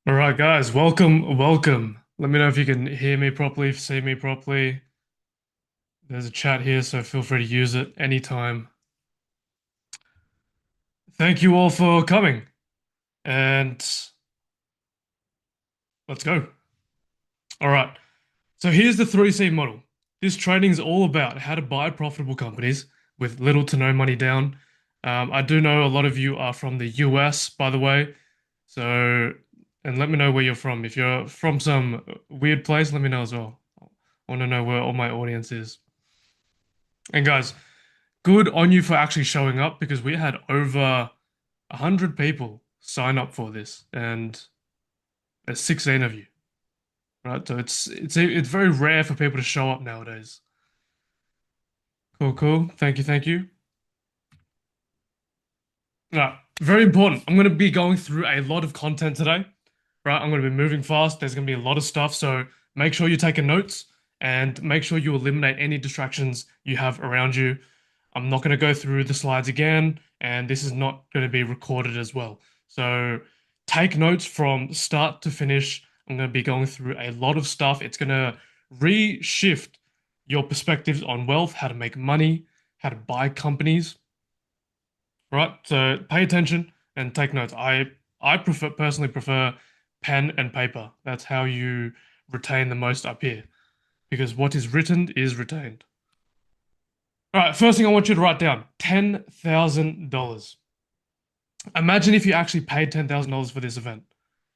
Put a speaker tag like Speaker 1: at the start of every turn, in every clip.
Speaker 1: All right, guys, welcome. Let me know if you can hear me properly, see me properly. There's a chat here, so feel free to use it anytime. Thank you all for coming, and let's go. All right, so here's the 3C model. This trading is all about how to buy profitable companies with little to no money down. I do know a lot of you are from the US, by the way, so and let me know where you're from. If you're from some weird place, let me know as well. I want to know where all my audience is. And guys, good on you for actually showing up because we had over 100 people sign up for this, and there's 16 of you, right? So it's very rare for people to show up nowadays. Cool, cool. Thank you. Right, very important. I'm going to be going through a lot of content today, right? I'm going to be moving fast. There's going to be a lot of stuff, so make sure you're taking notes and make sure you eliminate any distractions you have around you. I'm not going to go through the slides again, and this is not going to be recorded as well. So take notes from start to finish. I'm going to be going through a lot of stuff. It's going to reshift your perspectives on wealth, how to make money, how to buy companies, right? So pay attention and take notes. I personally prefer pen and paper. That's how you retain the most up here because what is written is retained. All right, first thing I want you to write down $10,000. Imagine if you actually paid $10,000 for this event.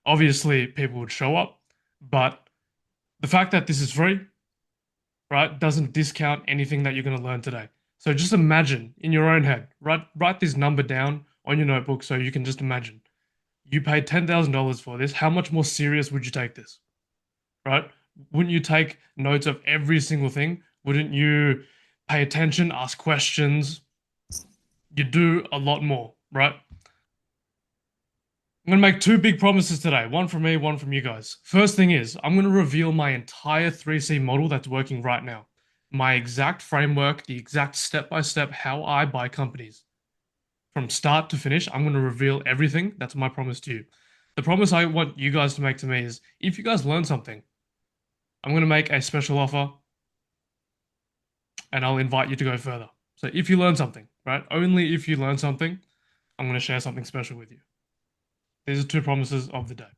Speaker 1: Obviously, people would show up, but the fact that this is free, right, doesn't discount anything that you're going to learn today. So just imagine in your own head, write this number down on your notebook so you can just imagine. You paid $10,000 for this. How much more serious would you take this, right? Wouldn't you take notes of every single thing? Wouldn't you pay attention, ask questions? You do a lot more, right? I'm going to make two big promises today, one from me, one from you guys. First thing is, I'm going to reveal my entire 3C model that's working right now. My exact framework, the exact step by step how I buy companies. From start to finish, I'm going to reveal everything. That's my promise to you. The promise I want you guys to make to me is if you guys learn something, I'm going to make a special offer and I'll invite you to go further. So if you learn something, right? Only if you learn something, I'm going to share something special with you. These are two promises of the day.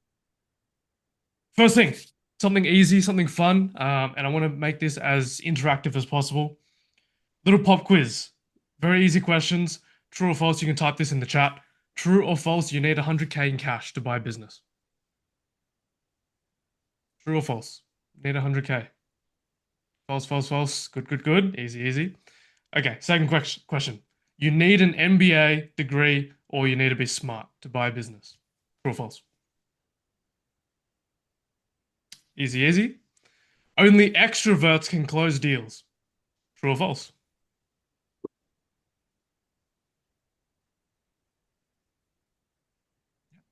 Speaker 1: First thing, something easy, something fun, and I want to make this as interactive as possible. Little pop quiz. Very easy questions. True or false, you can type this in the chat. True or false, you need 100K in cash to buy a business. True or false? Need 100K. False, false, false. Good, good, good. Easy, easy. Okay, second question. You need an MBA degree or you need to be smart to buy a business. True or false? Easy, easy. Only extroverts can close deals. True or false?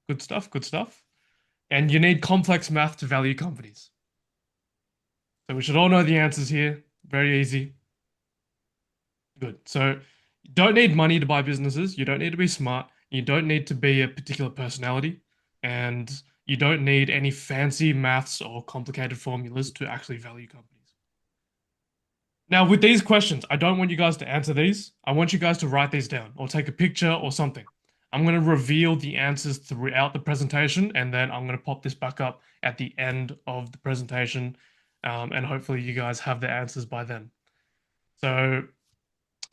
Speaker 1: Good stuff, good stuff. And you need complex math to value companies. So we should all know the answers here. Very easy. Good. So you don't need money to buy businesses. You don't need to be smart. You don't need to be a particular personality. And you don't need any fancy maths or complicated formulas to actually value companies. Now, with these questions, I don't want you guys to answer these. I want you guys to write these down or take a picture or something. I'm going to reveal the answers throughout the presentation, and then I'm going to pop this back up at the end of the presentation. And hopefully, you guys have the answers by then. So,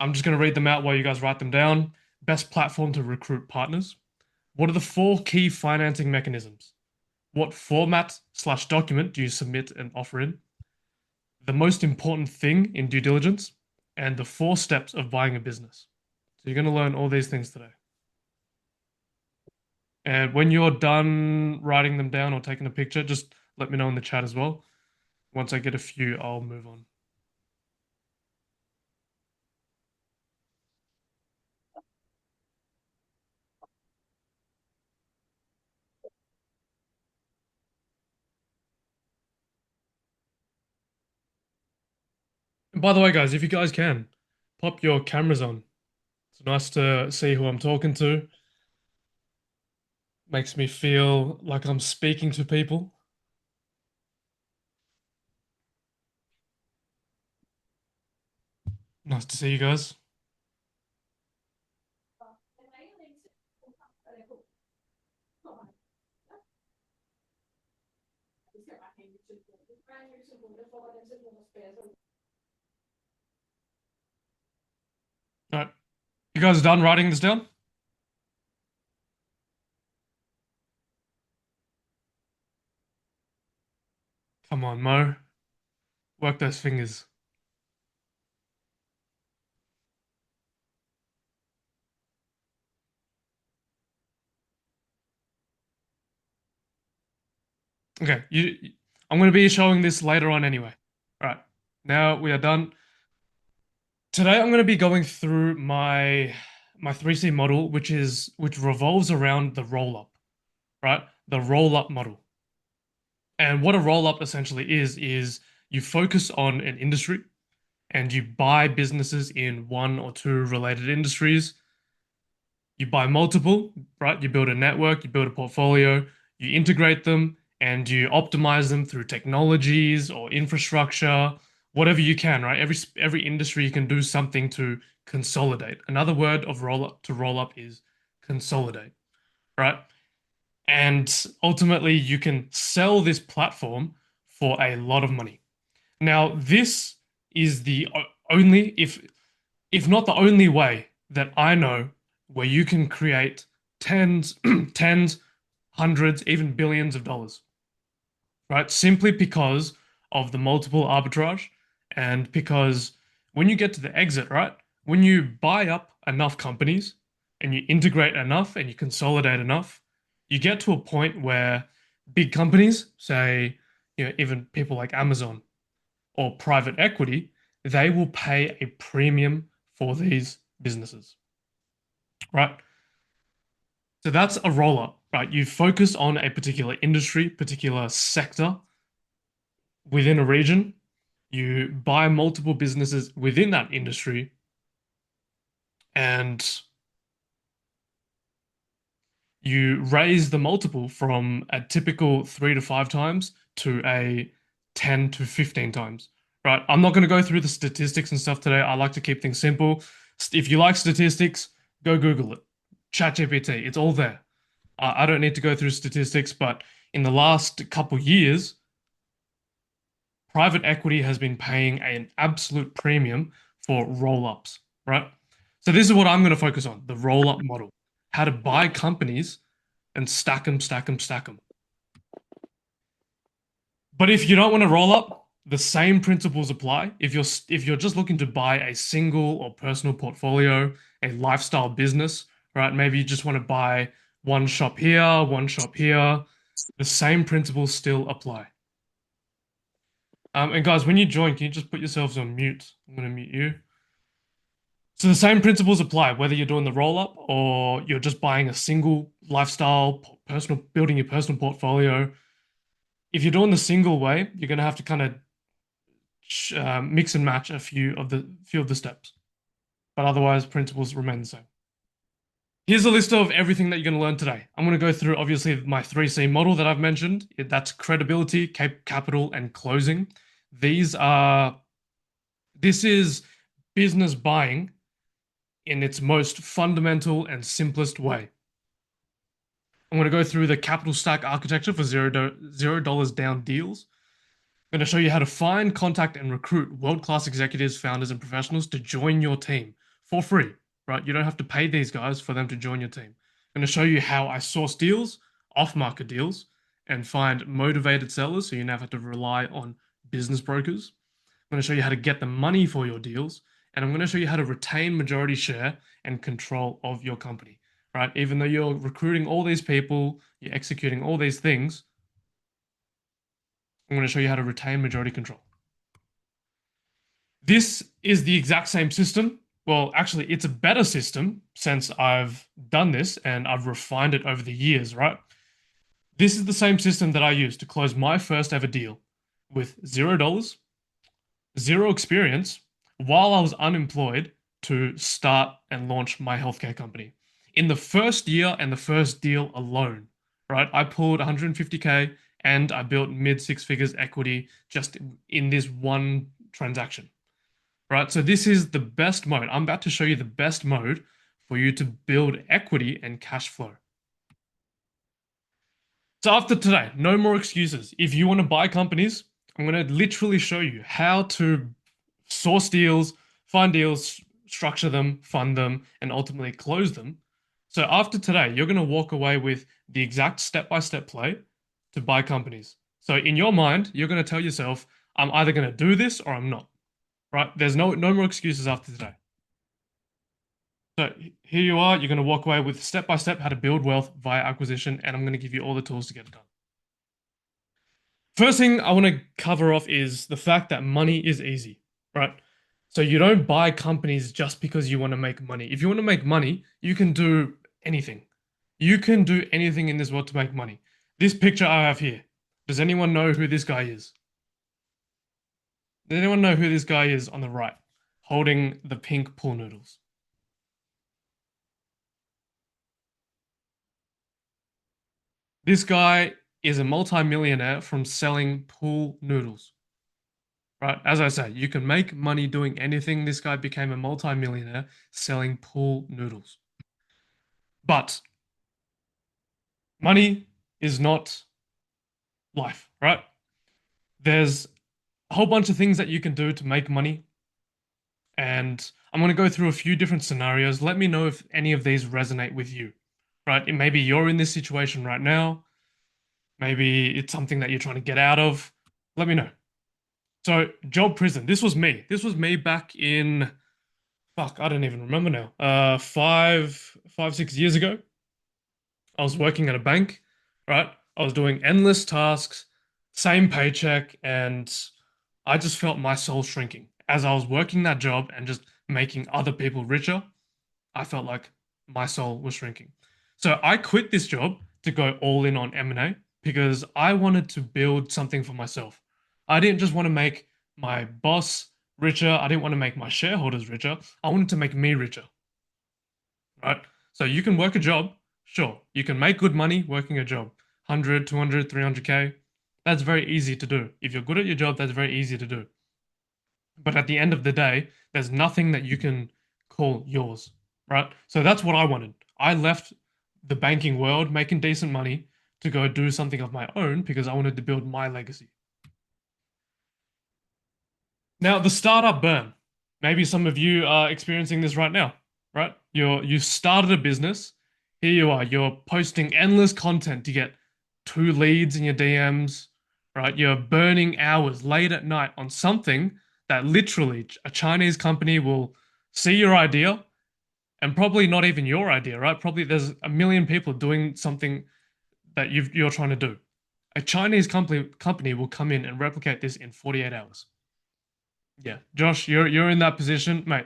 Speaker 1: I'm just going to read them out while you guys write them down. Best platform to recruit partners. What are the four key financing mechanisms? What format/document do you submit an offer in? The most important thing in due diligence, and the four steps of buying a business. So you're going to learn all these things today. And when you're done writing them down or taking a picture, just let me know in the chat as well. Once I get a few, I'll move on. And by the way, guys, if you guys can, pop your cameras on. It's nice to see who I'm talking to. Makes me feel like I'm speaking to people. Nice to see you guys. All right. You guys done writing this down? Come on, Mo. Work those fingers. Okay, I'm going to be showing this later on anyway. All right. Now we are done. Today I'm going to be going through my 3C model, which revolves around the roll up, right? The roll up model. And what a roll up essentially is you focus on an industry and you buy businesses in one or two related industries. You buy multiple, right? You build a network, you build a portfolio, you integrate them, and you optimize them through technologies or infrastructure, whatever you can, right? Every industry you can do something to consolidate. Another word of roll up is consolidate, right? And ultimately, you can sell this platform for a lot of money. Now, this is the only, if not the only way that I know where you can create tens, tens, hundreds, even billions of dollars, right? Simply because of the multiple arbitrage and because when you get to the exit, right? When you buy up enough companies and you integrate enough and you consolidate enough, you get to a point where big companies, say, even people like Amazon or private equity, they will pay a premium for these businesses, right? So that's a roll up, right? You focus on a particular industry, particular sector within a region. You buy multiple businesses within that industry, and you raise the multiple from a typical 3 to 5 times to a 10 to 15 times, right? I'm not going to go through the statistics and stuff today. I like to keep things simple. If you like statistics, go Google it. ChatGPT, it's all there. I don't need to go through statistics, but in the last couple years, private equity has been paying an absolute premium for roll-ups, right? So this is what I'm going to focus on, the roll-up model, how to buy companies and stack them, stack them, stack them. But if you don't want to roll up, the same principles apply. If you're just looking to buy a single or personal portfolio, a lifestyle business, right? Maybe you just want to buy one shop here, one shop here. The same principles still apply. And guys, when you join, can you just put yourselves on mute? I'm going to mute you. So the same principles apply, whether you're doing the roll up or you're just buying a single lifestyle, personal, building your personal portfolio. If you're doing the single way, you're going to have to kind of mix and match a few of the steps, but otherwise principles remain the same. Here's a list of everything that you're going to learn today. I'm going to go through obviously my 3C model that I've mentioned. That's credibility, capital, and closing. These are this is business buying in its most fundamental and simplest way. I'm going to go through the capital stack architecture for $0 down deals. I'm going to show you how to find, contact, and recruit world-class executives, founders, and professionals to join your team for free, right? You don't have to pay these guys for them to join your team. I'm going to show you how I source deals, off-market deals, and find motivated sellers so you never have to rely on business brokers. I'm going to show you how to get the money for your deals, and I'm going to show you how to retain majority share and control of your company, right? Even though you're recruiting all these people, you're executing all these things, I'm going to show you how to retain majority control. This is the exact same system. Well, actually, it's a better system since I've done this and I've refined it over the years, right? This is the same system that I used to close my first ever deal with $0, zero experience, while I was unemployed to start and launch my healthcare company. In the first year and the first deal alone, right? I pulled 150K and I built mid six figures equity just in this one transaction, right? So this is the best mode. I'm about to show you the best mode for you to build equity and cash flow. So after today, no more excuses. If you want to buy companies, I'm going to literally show you how to source deals, find deals, structure them, fund them, and ultimately close them. So after today, you're going to walk away with the exact step-by-step play to buy companies. So in your mind, you're going to tell yourself, I'm either going to do this or I'm not, right? There's no more excuses after today. So here you are, you're going to walk away with step-by-step how to build wealth via acquisition, and I'm going to give you all the tools to get it done. First thing I want to cover off is the fact that money is easy, right? So you don't buy companies just because you want to make money. If you want to make money, you can do anything. You can do anything in this world to make money. This picture I have here, does anyone know who this guy is? Does anyone know who this guy is on the right, holding the pink pool noodles? This guy is a multi-millionaire from selling pool noodles. Right, as I said, you can make money doing anything. This guy became a multi-millionaire selling pool noodles. But money is not life, right? There's a whole bunch of things that you can do to make money, and I'm going to go through a few different scenarios. Let me know if any of these resonate with you, right? Maybe you're in this situation right now. Maybe it's something that you're trying to get out of. Let me know. So, job prison. This was me. This was me back in fuck, I don't even remember now. 6 years ago, I was working at a bank, right? I was doing endless tasks, same paycheck, and I just felt my soul shrinking. As I was working that job and just making other people richer, I felt like my soul was shrinking. So I quit this job to go all in on M&A because I wanted to build something for myself. I didn't just want to make my boss richer. I didn't want to make my shareholders richer. I wanted to make me richer, right? So you can work a job, sure. You can make good money working a job. 100, 200, 300K. That's very easy to do. If you're good at your job, that's very easy to do. But at the end of the day, there's nothing that you can call yours, right? So that's what I wanted. I left the banking world making decent money to go do something of my own because I wanted to build my legacy. Now, the startup burn. Maybe some of you are experiencing this right now, right? You started a business. Here you are. You're posting endless content to get 2 leads in your DMs, right? You're burning hours late at night on something that literally a Chinese company will see your idea and probably not even your idea, right? Probably there's a million people doing something that you're trying to do. A Chinese company will come in and replicate this in 48 hours. Yeah, Josh, you're in that position, mate.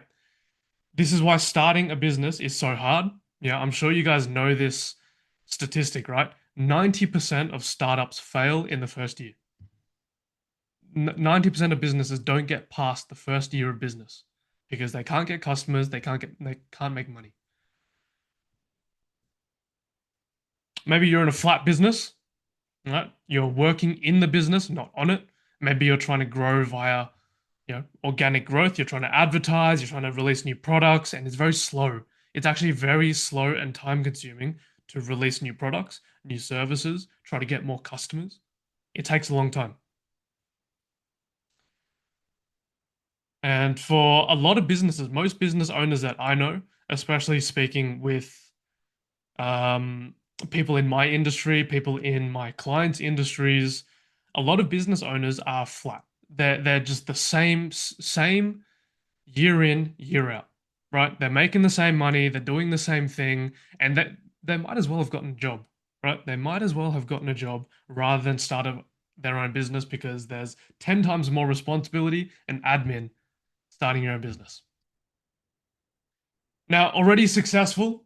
Speaker 1: This is why starting a business is so hard. Yeah, I'm sure you guys know this statistic, right? 90% of startups fail in the first year. 90% of businesses don't get past the first year of business because they can't get customers, they can't make money. Maybe you're in a flat business, right? You're working in the business, not on it. Maybe you're trying to grow via, organic growth. You're trying to advertise, you're trying to release new products, and it's very slow. It's actually very slow and time consuming to release new products, new services, try to get more customers. It takes a long time. And for a lot of businesses, most business owners that I know, especially speaking with um, people in my industry, people in my clients' industries, a lot of business owners are flat. They're just the same year in, year out, right? They're making the same money, they're doing the same thing, and that they might as well have gotten a job, right? They might as well have gotten a job rather than their own business because there's 10 times more responsibility and admin starting your own business. Now, already successful,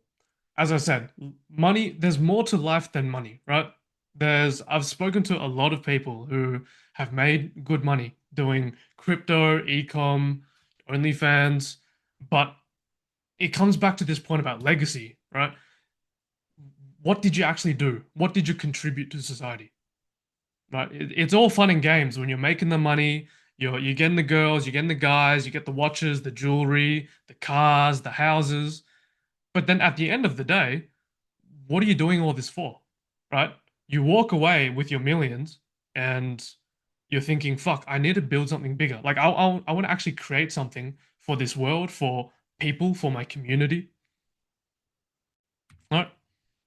Speaker 1: as I said, money, there's more to life than money, right? I've spoken to a lot of people who have made good money doing crypto, ecom, OnlyFans, but it comes back to this point about legacy, right? what did you actually do? What did you contribute to society? Right? It's all fun and games when you're making the money, you're getting the girls, you're getting the guys, you get the watches, the jewelry, the cars, the houses. But then at the end of the day, what are you doing all this for? Right? You walk away with your millions and you're thinking, fuck, I need to build something bigger. Like I want to actually create something for this world, for people, for my community. All right.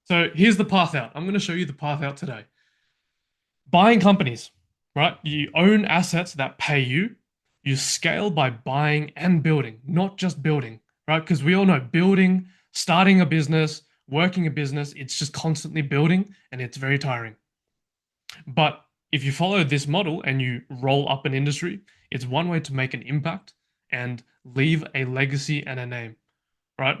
Speaker 1: So here's the path out. I'm going to show you the path out today. Buying companies, right? You own assets that pay you. You scale by buying and building, not just building, right? Because we all know building, starting a business, working a business, it's just constantly building and it's very tiring. But if you follow this model and you roll up an industry, it's one way to make an impact and leave a legacy and a name, right?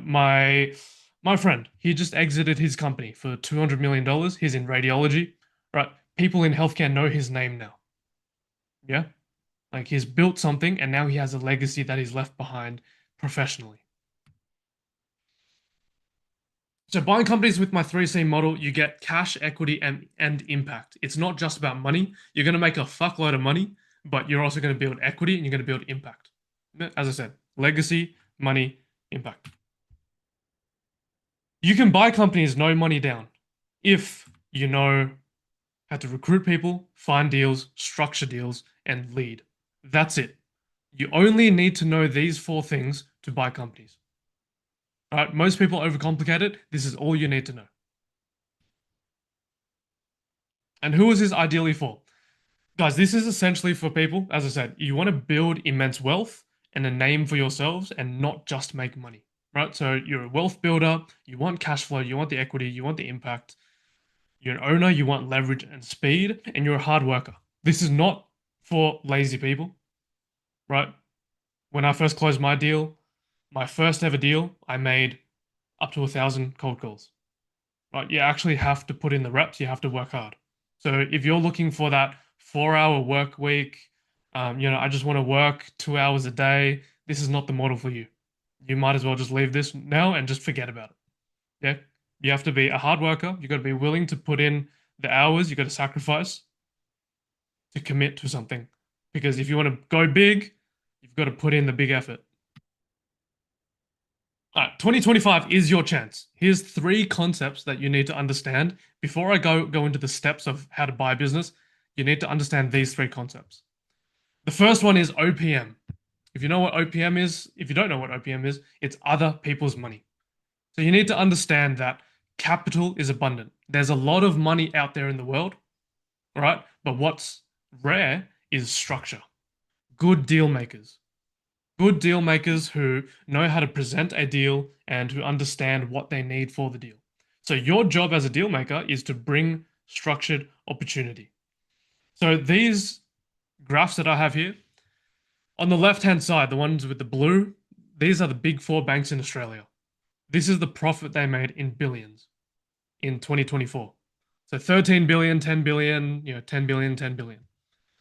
Speaker 1: My friend, he just exited his company for $200 million. He's in radiology, right? People in healthcare know his name now. Yeah. Like he's built something and now he has a legacy that he's left behind professionally. So buying companies with my 3C model, you get cash, equity, and impact. It's not just about money. You're going to make a fuckload of money, but you're also going to build equity and you're going to build impact. As I said, legacy, money, impact. You can buy companies no money down if you know how to recruit people, find deals, structure deals, and lead. That's it. You only need to know these four things to buy companies. All right, most people overcomplicate it. This is all you need to know. And who is this ideally for? Guys, this is essentially for people, as I said, you want to build immense wealth and a name for yourselves and not just make money, right? So you're a wealth builder, you want cash flow, you want the equity, you want the impact. You're an owner, you want leverage and speed, and you're a hard worker. This is not for lazy people, right? When I first closed my deal, my first ever deal, I made up to 1,000 cold calls. Right? You actually have to put in the reps, you have to work hard. So if you're looking for that 4 hour work week, I just want to work 2 hours a day, this is not the model for you. You might as well just leave this now and just forget about it. Yeah. You have to be a hard worker. You got to be willing to put in the hours. You got to sacrifice to commit to something. Because if you want to go big, you've got to put in the big effort. All right, 2025 is your chance. Here's three concepts that you need to understand. Before I go into the steps of how to buy a business, you need to understand these three concepts. The first one is OPM. If you know what OPM is, if you don't know what OPM is, it's other people's money. So you need to understand that capital is abundant. There's a lot of money out there in the world, all right? But what's rare is structure. Good deal makers. Good deal makers who know how to present a deal and who understand what they need for the deal. So your job as a deal maker is to bring structured opportunity. So these graphs that I have here, on the left-hand side, the ones with the blue, these are the big four banks in Australia. This is the profit they made in billions in 2024. So 13 billion, 10 billion, 10 billion, 10 billion.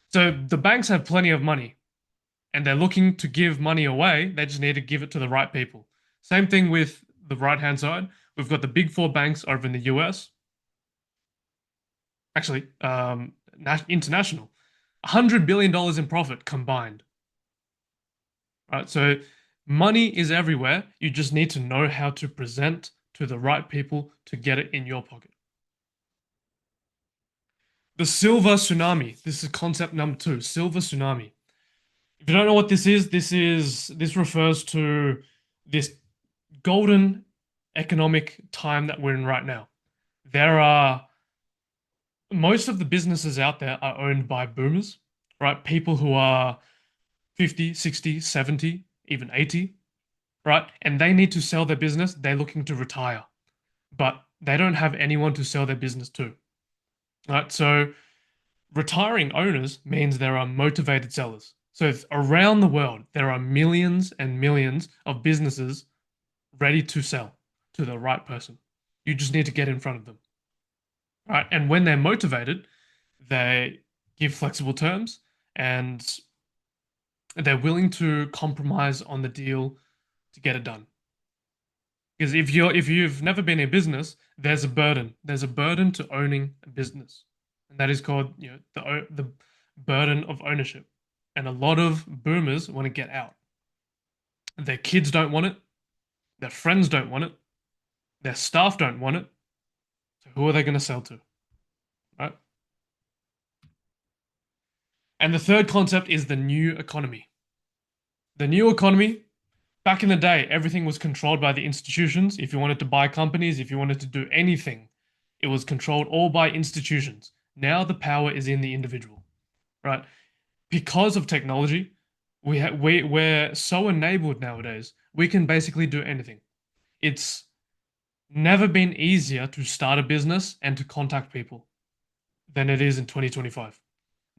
Speaker 1: So the banks have plenty of money and they're looking to give money away. They just need to give it to the right people. Same thing with the right-hand side. We've got the big four banks over in the US. Actually, international. $100 billion in profit combined. Right? So money is everywhere. You just need to know how to present to the right people to get it in your pocket. The silver tsunami. This is concept number two, silver tsunami. If you don't know what this refers to this golden economic time that we're in right now. There are most of the businesses out there are owned by boomers, right? People who are 50, 60, 70, even 80, right? And they need to sell their business. They're looking to retire, but they don't have anyone to sell their business to, right? So retiring owners means there are motivated sellers. So around the world, there are millions and millions of businesses ready to sell to the right person. You just need to get in front of them. Right? And when they're motivated, they give flexible terms and they're willing to compromise on the deal to get it done. Because if you've never been in business, there's a burden. There's a burden to owning a business, and that is called, the burden of ownership. And a lot of boomers want to get out. Their kids don't want it. Their friends don't want it. Their staff don't want it. So who are they going to sell to, right? And the third concept is the new economy. The new economy, back in the day, everything was controlled by the institutions. If you wanted to buy companies, if you wanted to do anything, it was controlled all by institutions. Now the power is in the individual, right? Because of technology, we're so enabled nowadays. We can basically do anything. It's never been easier to start a business and to contact people than it is in 2025.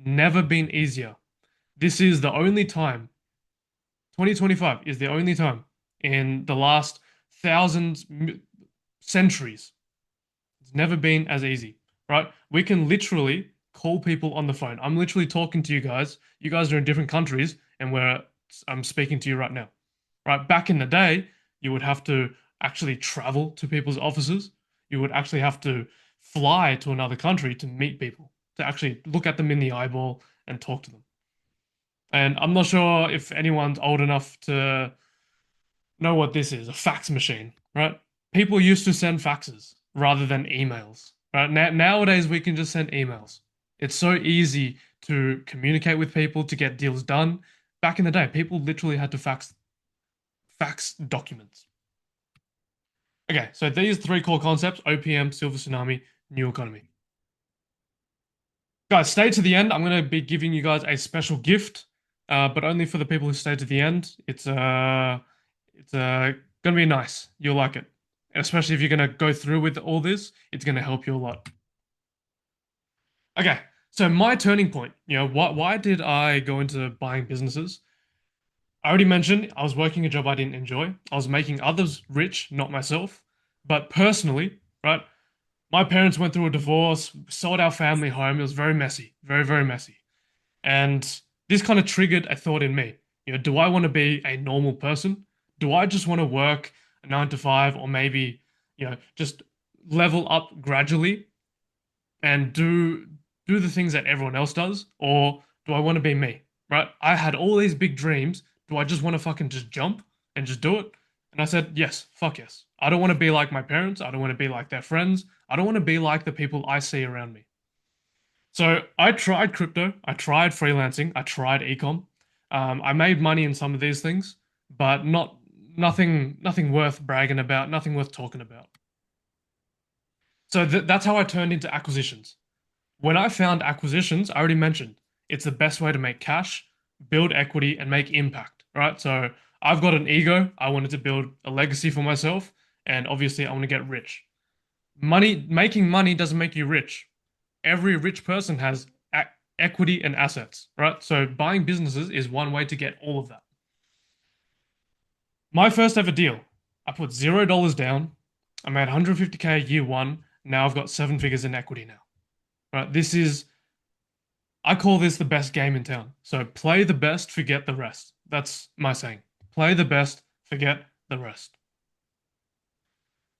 Speaker 1: Never been easier. This is the only time, 2025 is the only time in the last thousands, centuries. It's never been as easy, right? We can literally call people on the phone. I'm literally talking to you guys. You guys are in different countries, and I'm speaking to you right now, right? Back in the day, you would have to actually travel to people's offices. You would actually have to fly to another country to meet people, to actually look at them in the eyeball and talk to them. And I'm not sure if anyone's old enough to know what this is, a fax machine, right? People used to send faxes rather than emails, right? Nowadays, we can just send emails. It's so easy to communicate with people, to get deals done. Back in the day, people literally had to fax documents. Okay, so these three core concepts: OPM, Silver Tsunami, New Economy. Guys, stay to the end. I'm going to be giving you guys a special gift, but only for the people who stay to the end. It's going to be nice. You'll like it. And especially if you're going to go through with all this, it's going to help you a lot. Okay, so my turning point, why did I go into buying businesses? I already mentioned I was working a job I didn't enjoy. I was making others rich, not myself. But personally, right, my parents went through a divorce, sold our family home. It was very messy, very, very messy. And this kind of triggered a thought in me. Do I want to be a normal person? Do I just want to work a 9 to 5, or maybe, just level up gradually and do the things that everyone else does? Or do I want to be me? Right? I had all these big dreams. Do I just want to fucking just jump and just do it? And I said, yes, fuck yes. I don't want to be like my parents. I don't want to be like their friends. I don't want to be like the people I see around me. So I tried crypto, I tried freelancing, I tried ecom. I made money in some of these things, but nothing worth bragging about, nothing worth talking about. So that's how I turned into acquisitions. When I found acquisitions, I already mentioned it's the best way to make cash, build equity, and make impact, right? So I've got an ego. I wanted to build a legacy for myself, and obviously I want to get rich. Making money doesn't make you rich. Every rich person has equity and assets, right? So buying businesses is one way to get all of that. My first ever deal, I put $0 down. I made 150K year one. Now I've got 7 figures in equity now, right? I call this the best game in town. So play the best, forget the rest. That's my saying. Play the best, forget the rest.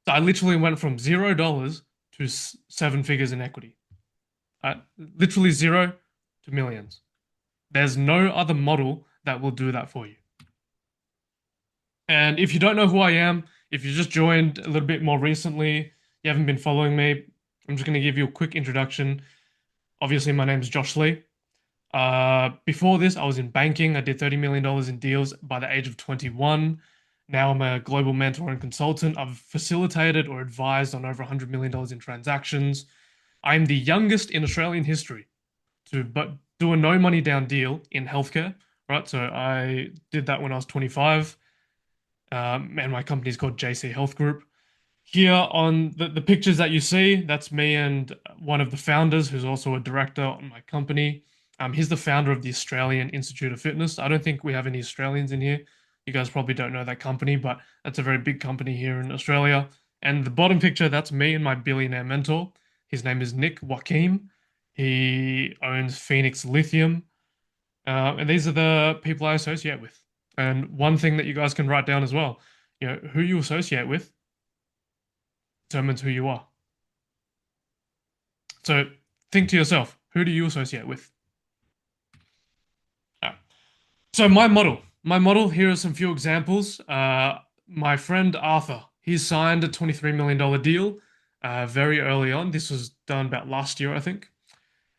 Speaker 1: So I literally went from $0 to 7 figures in equity. Literally zero to millions. There's no other model that will do that for you. And if you don't know who I am, if you just joined a little bit more recently, you haven't been following me, I'm just going to give you a quick introduction. Obviously, my name is Josh Lee. Before this, I was in banking. I did $30 million in deals by the age of 21. Now I'm a global mentor and consultant. I've facilitated or advised on over $100 million in transactions. I'm the youngest in Australian history to do a no money down deal in healthcare, right? So I did that when I was 25, and my company is called JC Health Group. Here on the pictures that you see, that's me and one of the founders, who's also a director on my company. He's the founder of the Australian Institute of Fitness. I don't think we have any Australians in here. You guys probably don't know that company, but that's a very big company here in Australia. And the bottom picture, that's me and my billionaire mentor. His name is Nick Joaquim. He owns Phoenix Lithium. And these are the people I associate with. And one thing that you guys can write down as well, who you associate with determines who you are. So think to yourself, who do you associate with? Ah. So my model, here are some few examples. My friend Arthur, he signed a $23 million deal very early on. This was done about last year, I think.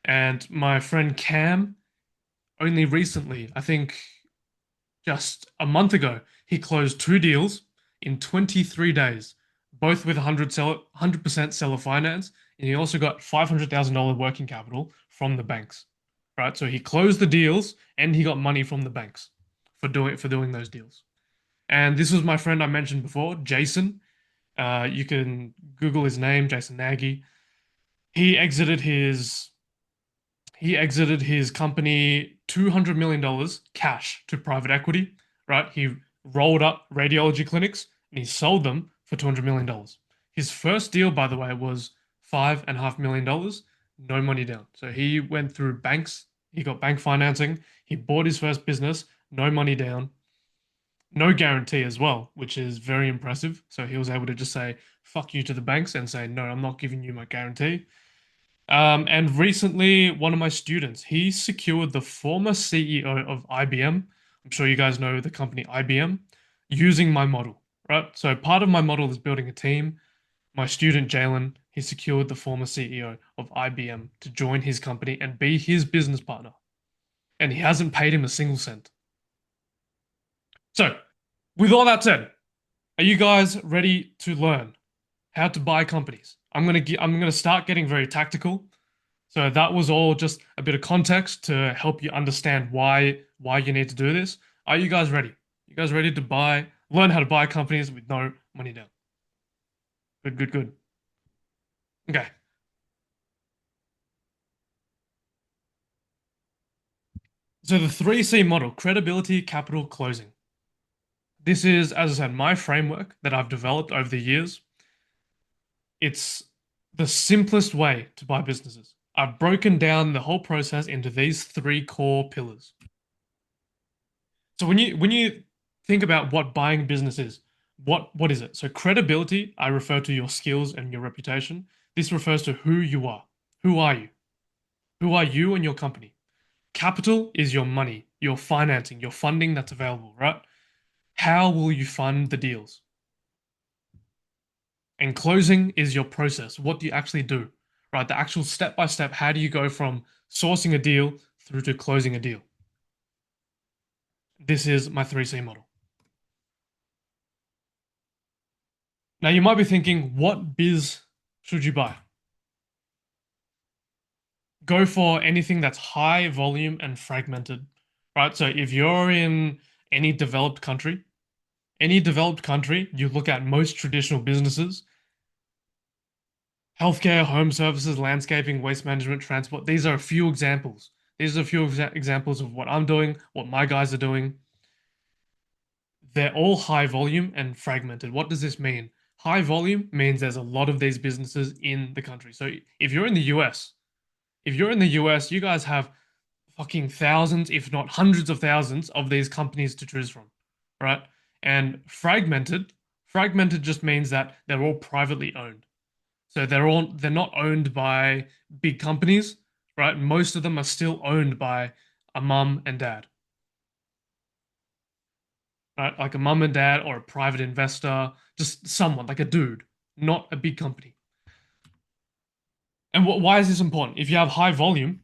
Speaker 1: And my friend Cam, only recently, I think just a month ago, he closed two deals in 23 days, both with 100% seller finance, and he also got $500,000 working capital from the banks. Right? So he closed the deals and he got money from the banks for doing those deals. And this was my friend I mentioned before, Jason. You can Google his name, Jason Nagy. He exited his he exited his company $200 million cash to private equity, right? He rolled up radiology clinics and he sold them for $200 million. His first deal, by the way, was $5.5 million, no money down. So he went through banks, he got bank financing, he bought his first business, no money down, no guarantee as well, which is very impressive. So he was able to just say, fuck you to the banks and say, no, I'm not giving you my guarantee. And recently, one of my students, he secured the former CEO of IBM. I'm sure you guys know the company IBM, using my model, right? So part of my model is building a team. My student Jalen, he secured the former CEO of IBM to join his company and be his business partner. And he hasn't paid him a single cent. So, with all that said, are you guys ready to learn how to buy companies? I'm gonna start getting very tactical. So that was all just a bit of context to help you understand why you need to do this. Are you guys ready? You guys ready to learn how to buy companies with no money down? Good, good, good. Okay. So the 3C model, credibility, capital, closing. This is, as I said, my framework that I've developed over the years. It's the simplest way to buy businesses. I've broken down the whole process into these three core pillars. So when you think about what buying business is, what is it? So credibility, I refer to your skills and your reputation. This refers to who you are. Who are you? Who are you and your company? Capital is your money, your financing, your funding that's available, right? How will you fund the deals? And closing is your process. What do you actually do? Right? The actual step by step, how do you go from sourcing a deal through to closing a deal? This is my 3C model. Now you might be thinking, what biz should you buy? Go for anything that's high volume and fragmented, right? So if you're in any developed country, you look at most traditional businesses, healthcare, home services, landscaping, waste management, transport. These are a few examples. These are a few examples of what I'm doing, what my guys are doing. They're all high volume and fragmented. What does this mean? High volume means there's a lot of these businesses in the country. So if you're in the US, you guys have fucking thousands, if not hundreds of thousands of these companies to choose from, right? And fragmented just means that they're all privately owned. So they're not owned by big companies, right? Most of them are still owned by a mum and dad, right? Like a mum and dad or a private investor, just someone like a dude, not a big company. And why is this important? If you have high volume,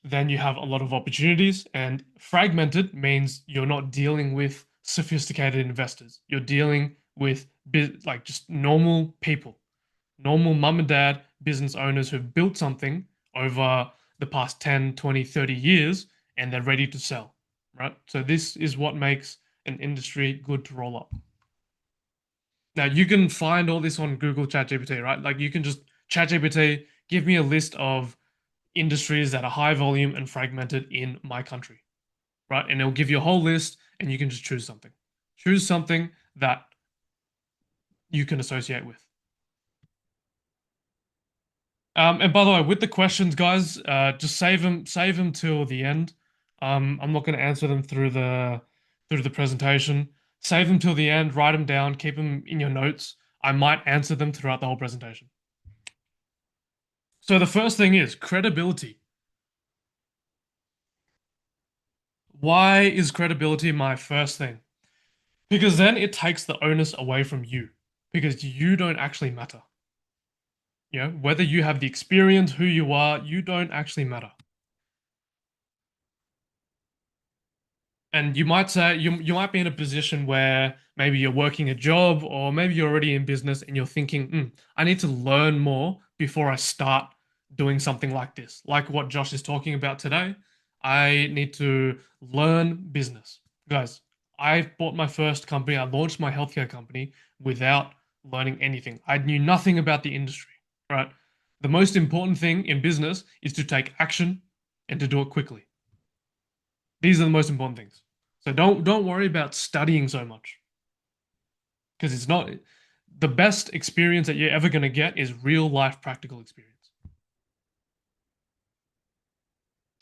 Speaker 1: then you have a lot of opportunities. And fragmented means you're not dealing with sophisticated investors. You're dealing with like just normal people, normal mum and dad business owners who've built something over the past 10, 20, 30 years and they're ready to sell, right? So this is what makes an industry good to roll up. Now you can find all this on Google ChatGPT, right? Like you can just ChatGPT, give me a list of industries that are high volume and fragmented in my country, right? And it'll give you a whole list and you can just choose something. Choose something that you can associate with. And by the way, with the questions, guys, just save them till the end. I'm not going to answer them through the presentation. Save them till the end, write them down, keep them in your notes. I might answer them throughout the whole presentation. So the first thing is credibility. Why is credibility my first thing? Because then it takes the onus away from you. Because you don't actually matter. You know, whether you have the experience, who you are, you don't actually matter. And you might say you might be in a position where maybe you're working a job or maybe you're already in business and you're thinking, I need to learn more before I start doing something like this, like what Josh is talking about today. I need to learn business. Guys, I bought my first company, I launched my healthcare company without learning anything. I knew nothing about the industry, right? The most important thing in business is to take action and to do it quickly. These are the most important things. So don't worry about studying so much because it's not the best experience that you're ever going to get is real life practical experience.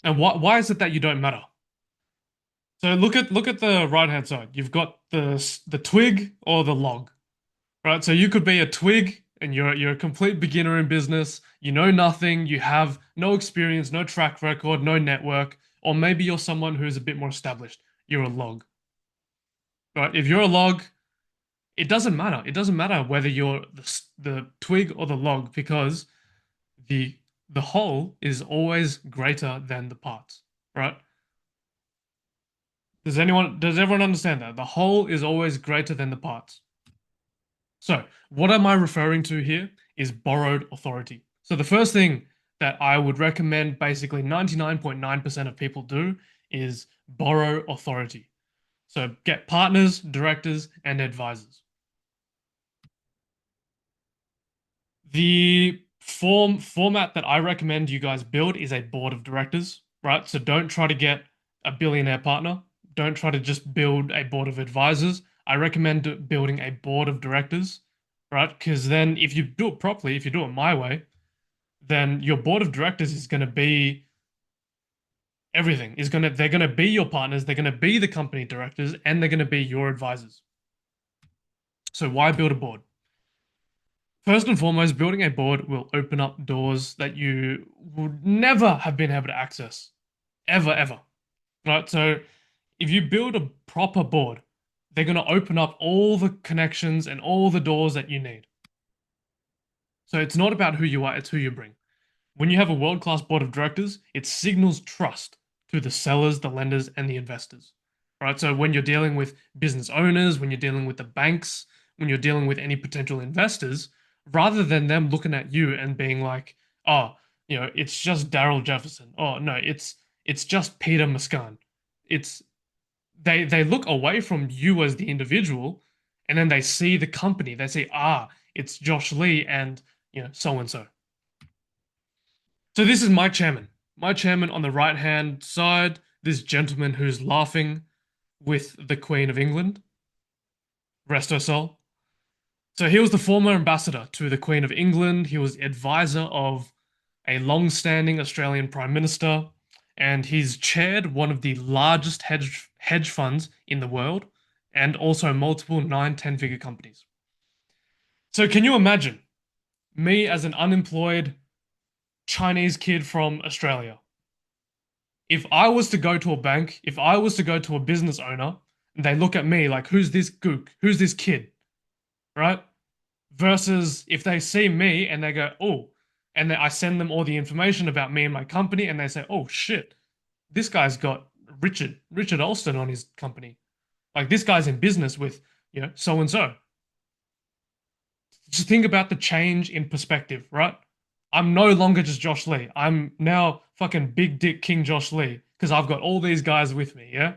Speaker 1: And why is it that you don't matter? So look at the right hand side. You've got the twig or the log, right? So you could be a twig and you're a complete beginner in business. You know nothing. You have no experience, no track record, no network, or maybe you're someone who's a bit more established. You're a log, right? If you're a log, it doesn't matter. It doesn't matter whether you're the twig or the log because the the whole is always greater than the parts, right? Does everyone understand that? The whole is always greater than the parts. So, what am I referring to here is borrowed authority. So the first thing that I would recommend basically 99.9% of people do is borrow authority. So get partners, directors, and advisors. The format that I recommend you guys build is a board of directors, right? So don't try to get a billionaire partner. Don't try to just build a board of advisors. I recommend building a board of directors, right? Because then if you do it properly, if you do it my way, then your board of directors is going to be everything. They're going to be your partners, they're going to be the company directors, and they're going to be your advisors. So why build a board? First and foremost, building a board will open up doors that you would never have been able to access, ever, ever. Right? So, if you build a proper board, they're going to open up all the connections and all the doors that you need. So, it's not about who you are, it's who you bring. When you have a world-class board of directors, it signals trust to the sellers, the lenders, and the investors. Right? So, when you're dealing with business owners, when you're dealing with the banks, when you're dealing with any potential investors, rather than them looking at you and being like, "Oh, it's just Daryl Jefferson." Oh, no, it's just Peter Muscan. It's they look away from you as the individual, and then they see the company. They say, it's Josh Lee and so and so. So this is my chairman. My chairman on the right hand side, this gentleman who's laughing with the Queen of England, rest her soul. So he was the former ambassador to the Queen of England. He was advisor of a long-standing Australian Prime Minister, and he's chaired one of the largest hedge funds in the world, and also multiple 9, 10 figure companies. So can you imagine me as an unemployed Chinese kid from Australia? If I was to go to a bank, if I was to go to a business owner, and they look at me like, who's this gook? Who's this kid? Right? Versus if they see me and they go, oh, and then I send them all the information about me and my company, and they say, oh shit, this guy's got Richard Alston on his company. Like this guy's in business with, so and so. Just think about the change in perspective, right? I'm no longer just Josh Lee. I'm now fucking big dick King Josh Lee because I've got all these guys with me, yeah?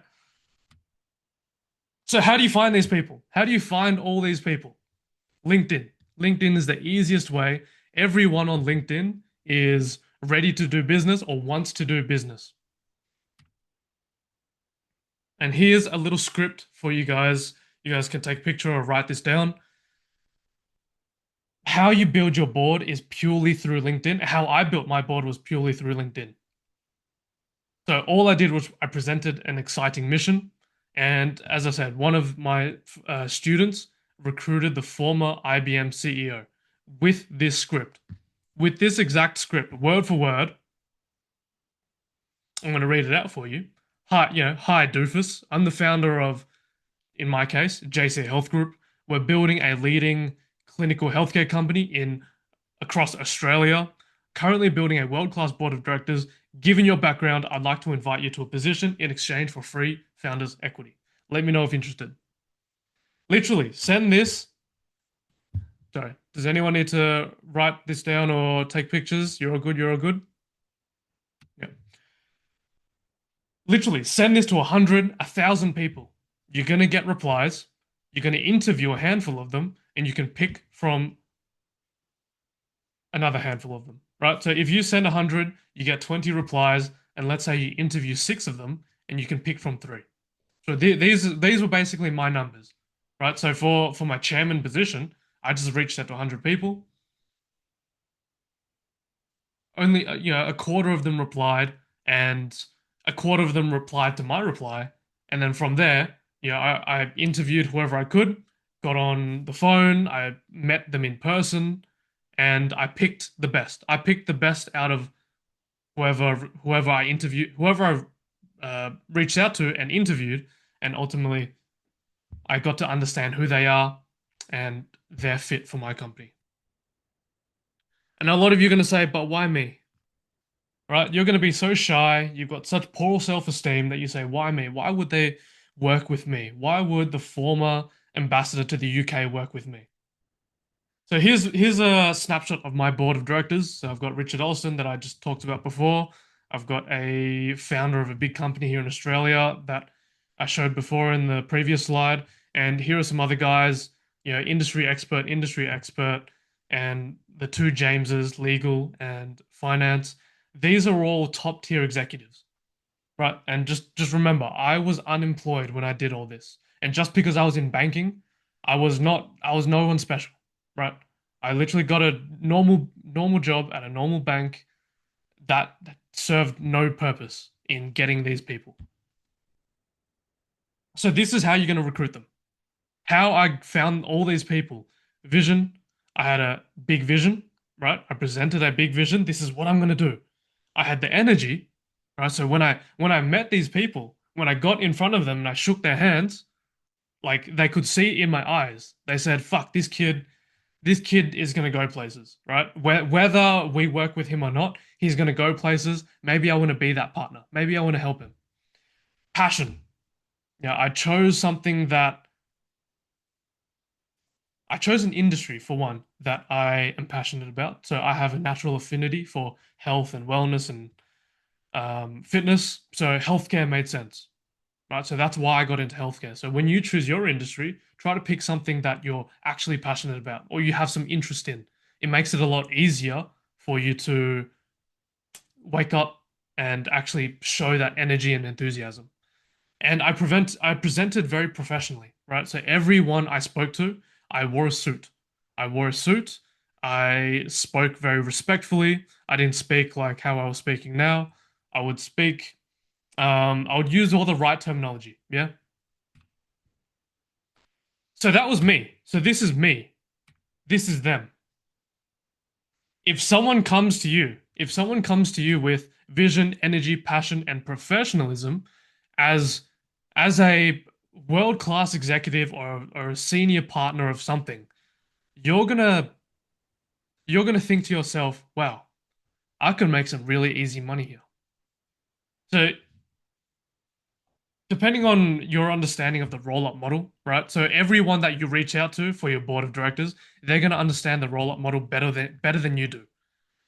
Speaker 1: So how do you find these people? How do you find all these people? LinkedIn. LinkedIn is the easiest way. Everyone on LinkedIn is ready to do business or wants to do business. And here's a little script for you guys. You guys can take a picture or write this down. How you build your board is purely through LinkedIn. How I built my board was purely through LinkedIn. So all I did was I presented an exciting mission. And as I said, one of my students recruited the former IBM CEO with this script, with this exact script, word for word. I'm going to read it out for you. Hi, doofus. I'm the founder of, in my case, JC Health Group. We're building a leading clinical healthcare company in across Australia. Currently building a world-class board of directors. Given your background, I'd like to invite you to a position in exchange for free founders equity. Let me know if interested. Literally, send this. Sorry. Does anyone need to write this down or take pictures? You're all good. You're all good. Yeah. Literally, send this to 100, 1,000 people. You're going to get replies. You're going to interview a handful of them, and you can pick from another handful of them, right? So if you send 100, you get 20 replies, and let's say you interview six of them, and you can pick from three. So these were basically my numbers, right? So for my chairman position, I just reached out to 100 people. Only a quarter of them replied, and a quarter of them replied to my reply, and then from there, I interviewed whoever I could, got on the phone, I met them in person, and I picked the best. I picked the best out of whoever I interviewed, whoever I reached out to and interviewed, and ultimately I got to understand who they are and their fit for my company. And a lot of you are going to say, but why me? Right? You're going to be so shy. You've got such poor self-esteem that you say, why me? Why would they work with me? Why would the former ambassador to the UK work with me? So here's a snapshot of my board of directors. So I've got Richard Olson that I just talked about before. I've got a founder of a big company here in Australia that I showed before in the previous slide. And here are some other guys, industry expert, and the two Jameses, legal and finance. These are all top tier executives, right? And just remember, I was unemployed when I did all this. And just because I was in banking, I was no one special, right? I literally got a normal job at a normal bank that served no purpose in getting these people. So this is how you're going to recruit them. How I found all these people. Vision. I had a big vision, right? I presented a big vision. This is what I'm going to do. I had the energy, right? So when I met these people, when I got in front of them and I shook their hands, like they could see in my eyes. They said, "Fuck, this kid is going to go places, right? Whether we work with him or not, he's going to go places. Maybe I want to be that partner. Maybe I want to help him." Passion. Yeah, I chose an industry for one that I am passionate about. So I have a natural affinity for health and wellness and fitness. So healthcare made sense, right? So that's why I got into healthcare. So when you choose your industry, try to pick something that you're actually passionate about or you have some interest in. It makes it a lot easier for you to wake up and actually show that energy and enthusiasm. And I presented very professionally, right? So everyone I spoke to, I wore a suit. I wore a suit. I spoke very respectfully. I didn't speak like how I was speaking now. I would speak, I would use all the right terminology. Yeah. So that was me. So this is me. This is them. If someone comes to you with vision, energy, passion, and professionalism as as a world-class executive or a senior partner of something, you're gonna you're gonna think to yourself, wow, I could make some really easy money here. So depending on your understanding of the roll-up model, right? So everyone that you reach out to for your board of directors, they're gonna understand the roll-up model better than you do.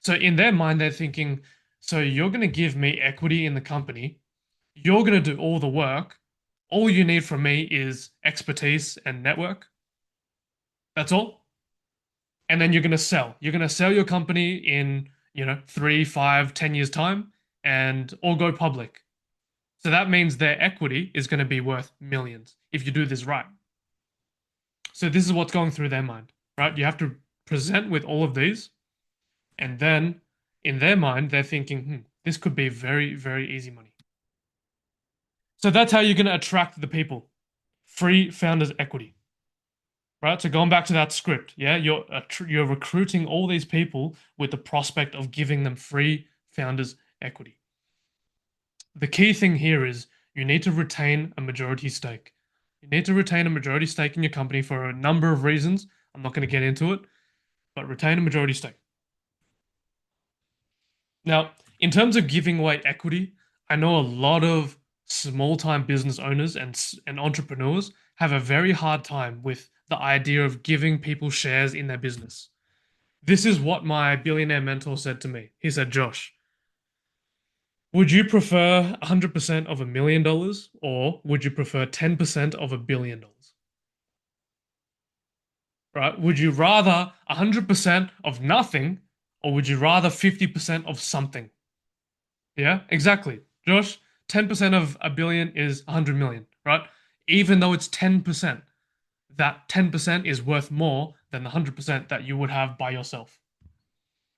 Speaker 1: So in their mind, they're thinking, so you're going to give me equity in the company. You're going to do all the work. All you need from me is expertise and network. That's all. And then you're going to sell. You're going to sell your company in, 3, 5, 10 years time and or go public. So that means their equity is going to be worth millions if you do this right. So this is what's going through their mind, right? You have to present with all of these. And then in their mind, they're thinking, this could be very, very easy money. So that's how you're going to attract the people. Free founders equity. right? So going back to that script, yeah, you're recruiting all these people with the prospect of giving them free founders equity. The key thing here is you need to retain a majority stake. You need to retain a majority stake in your company for a number of reasons. I'm not going to get into it, but retain a majority stake. Now, in terms of giving away equity, I know a lot of small-time business owners and entrepreneurs have a very hard time with the idea of giving people shares in their business. This is what my billionaire mentor said to me. He said, Josh, would you prefer 100% of $1 million or would you prefer 10% of $1 billion? Right? Would you rather 100% of nothing or would you rather 50% of something? Yeah, exactly. Josh, 10% of a billion is 100 million, right? Even though it's 10%, that 10% is worth more than the 100% that you would have by yourself,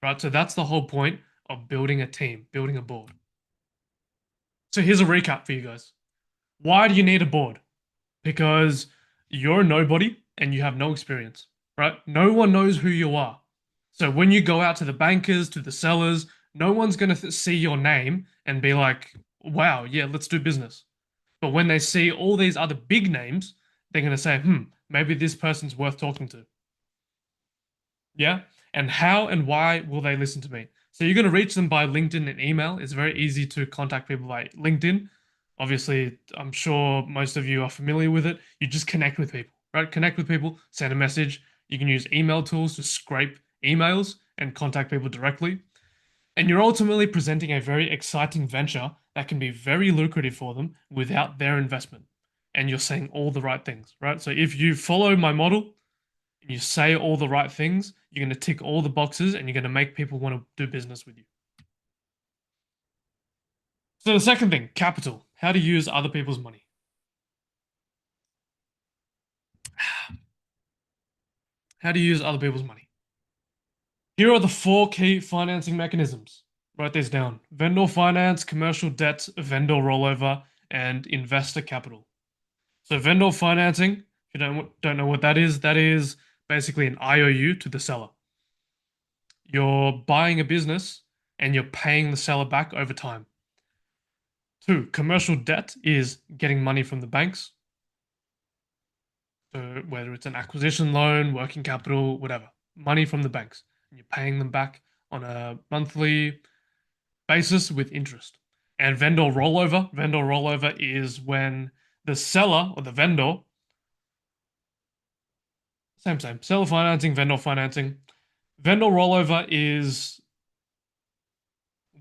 Speaker 1: right? So that's the whole point of building a team, building a board. So here's a recap for you guys. Why do you need a board? Because you're a nobody and you have no experience, right? No one knows who you are. So when you go out to the bankers, to the sellers, no one's going to see your name and be like, wow, yeah, let's do business. But when they see all these other big names, they're going to say, maybe this person's worth talking to. Yeah. And how and why will they listen to me? So you're going to reach them by LinkedIn and email. It's very easy to contact people by LinkedIn. Obviously, I'm sure most of you are familiar with it. You just connect with people, right? Connect with people, send a message. You can use email tools to scrape emails and contact people directly. And you're ultimately presenting a very exciting venture that can be very lucrative for them without their investment. And you're saying all the right things, right? So if you follow my model, and you say all the right things, you're going to tick all the boxes and you're going to make people want to do business with you. So the second thing, capital, how to use other people's money. How to use other people's money. Here are the four key financing mechanisms. Write these down. Vendor finance, commercial debt, vendor rollover, and investor capital. So vendor financing, if you don't know what that is basically an IOU to the seller. You're buying a business and you're paying the seller back over time. Two, commercial debt is getting money from the banks. So whether it's an acquisition loan, working capital, whatever, money from the banks, and you're paying them back on a monthly basis with interest. And vendor rollover is when the seller or the vendor, same, seller financing, vendor financing. Vendor rollover is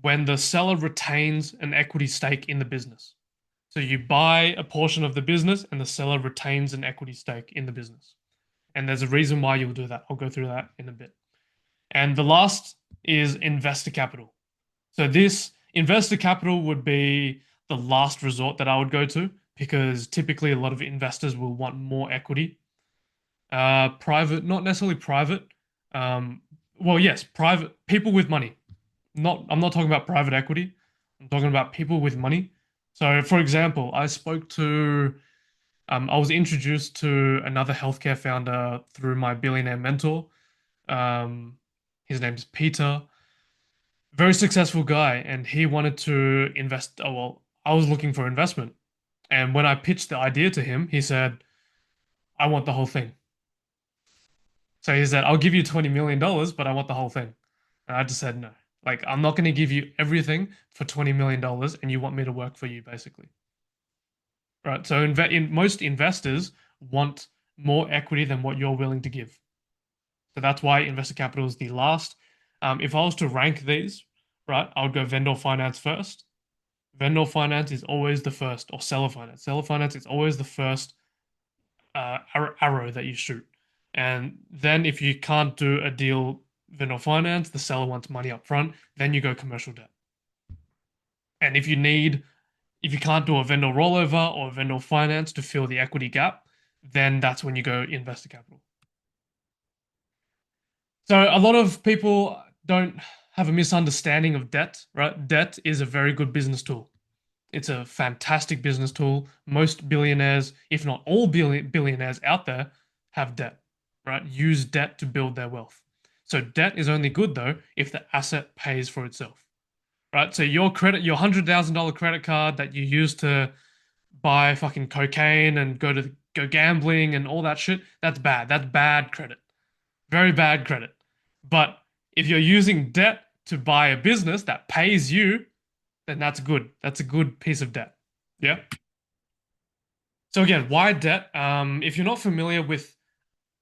Speaker 1: when the seller retains an equity stake in the business. So you buy a portion of the business and the seller retains an equity stake in the business. And there's a reason why you'll do that. I'll go through that in a bit. And the last is investor capital. So this investor capital would be the last resort that I would go to because typically a lot of investors will want more equity. Private, not necessarily private. Um, well, yes, private people with money. I'm not talking about private equity. I'm talking about people with money. So, for example, I was introduced to another healthcare founder through my billionaire mentor. Um, his name's Peter, very successful guy, and he wanted to invest. Oh, well, I was looking for investment. And when I pitched the idea to him, he said, I want the whole thing. So he said, I'll give you $20 million, but I want the whole thing. And I just said, no. Like, I'm not going to give you everything for $20 million and you want me to work for you, basically. Right. So most investors want more equity than what you're willing to give. So that's why investor capital is the last. If I was to rank these, right, I would go vendor finance first. Vendor finance is always the first, or seller finance. Seller finance is always the first arrow that you shoot. And then if you can't do a deal vendor finance, the seller wants money up front, then you go commercial debt. And if you can't do a vendor rollover or vendor finance to fill the equity gap, then that's when you go investor capital. So a lot of people don't have a misunderstanding of debt, right? Debt is a very good business tool. It's a fantastic business tool. Most billionaires, if not all billionaires out there, have debt. right, use debt to build their wealth. So debt is only good though if the asset pays for itself, right? So your $100,000 credit card that you use to buy fucking cocaine and go gambling and all that shit, that's bad. That's bad credit. Very bad credit. But if you're using debt to buy a business that pays you, then that's good. That's a good piece of debt. Yeah. So again, why debt? If you're not familiar with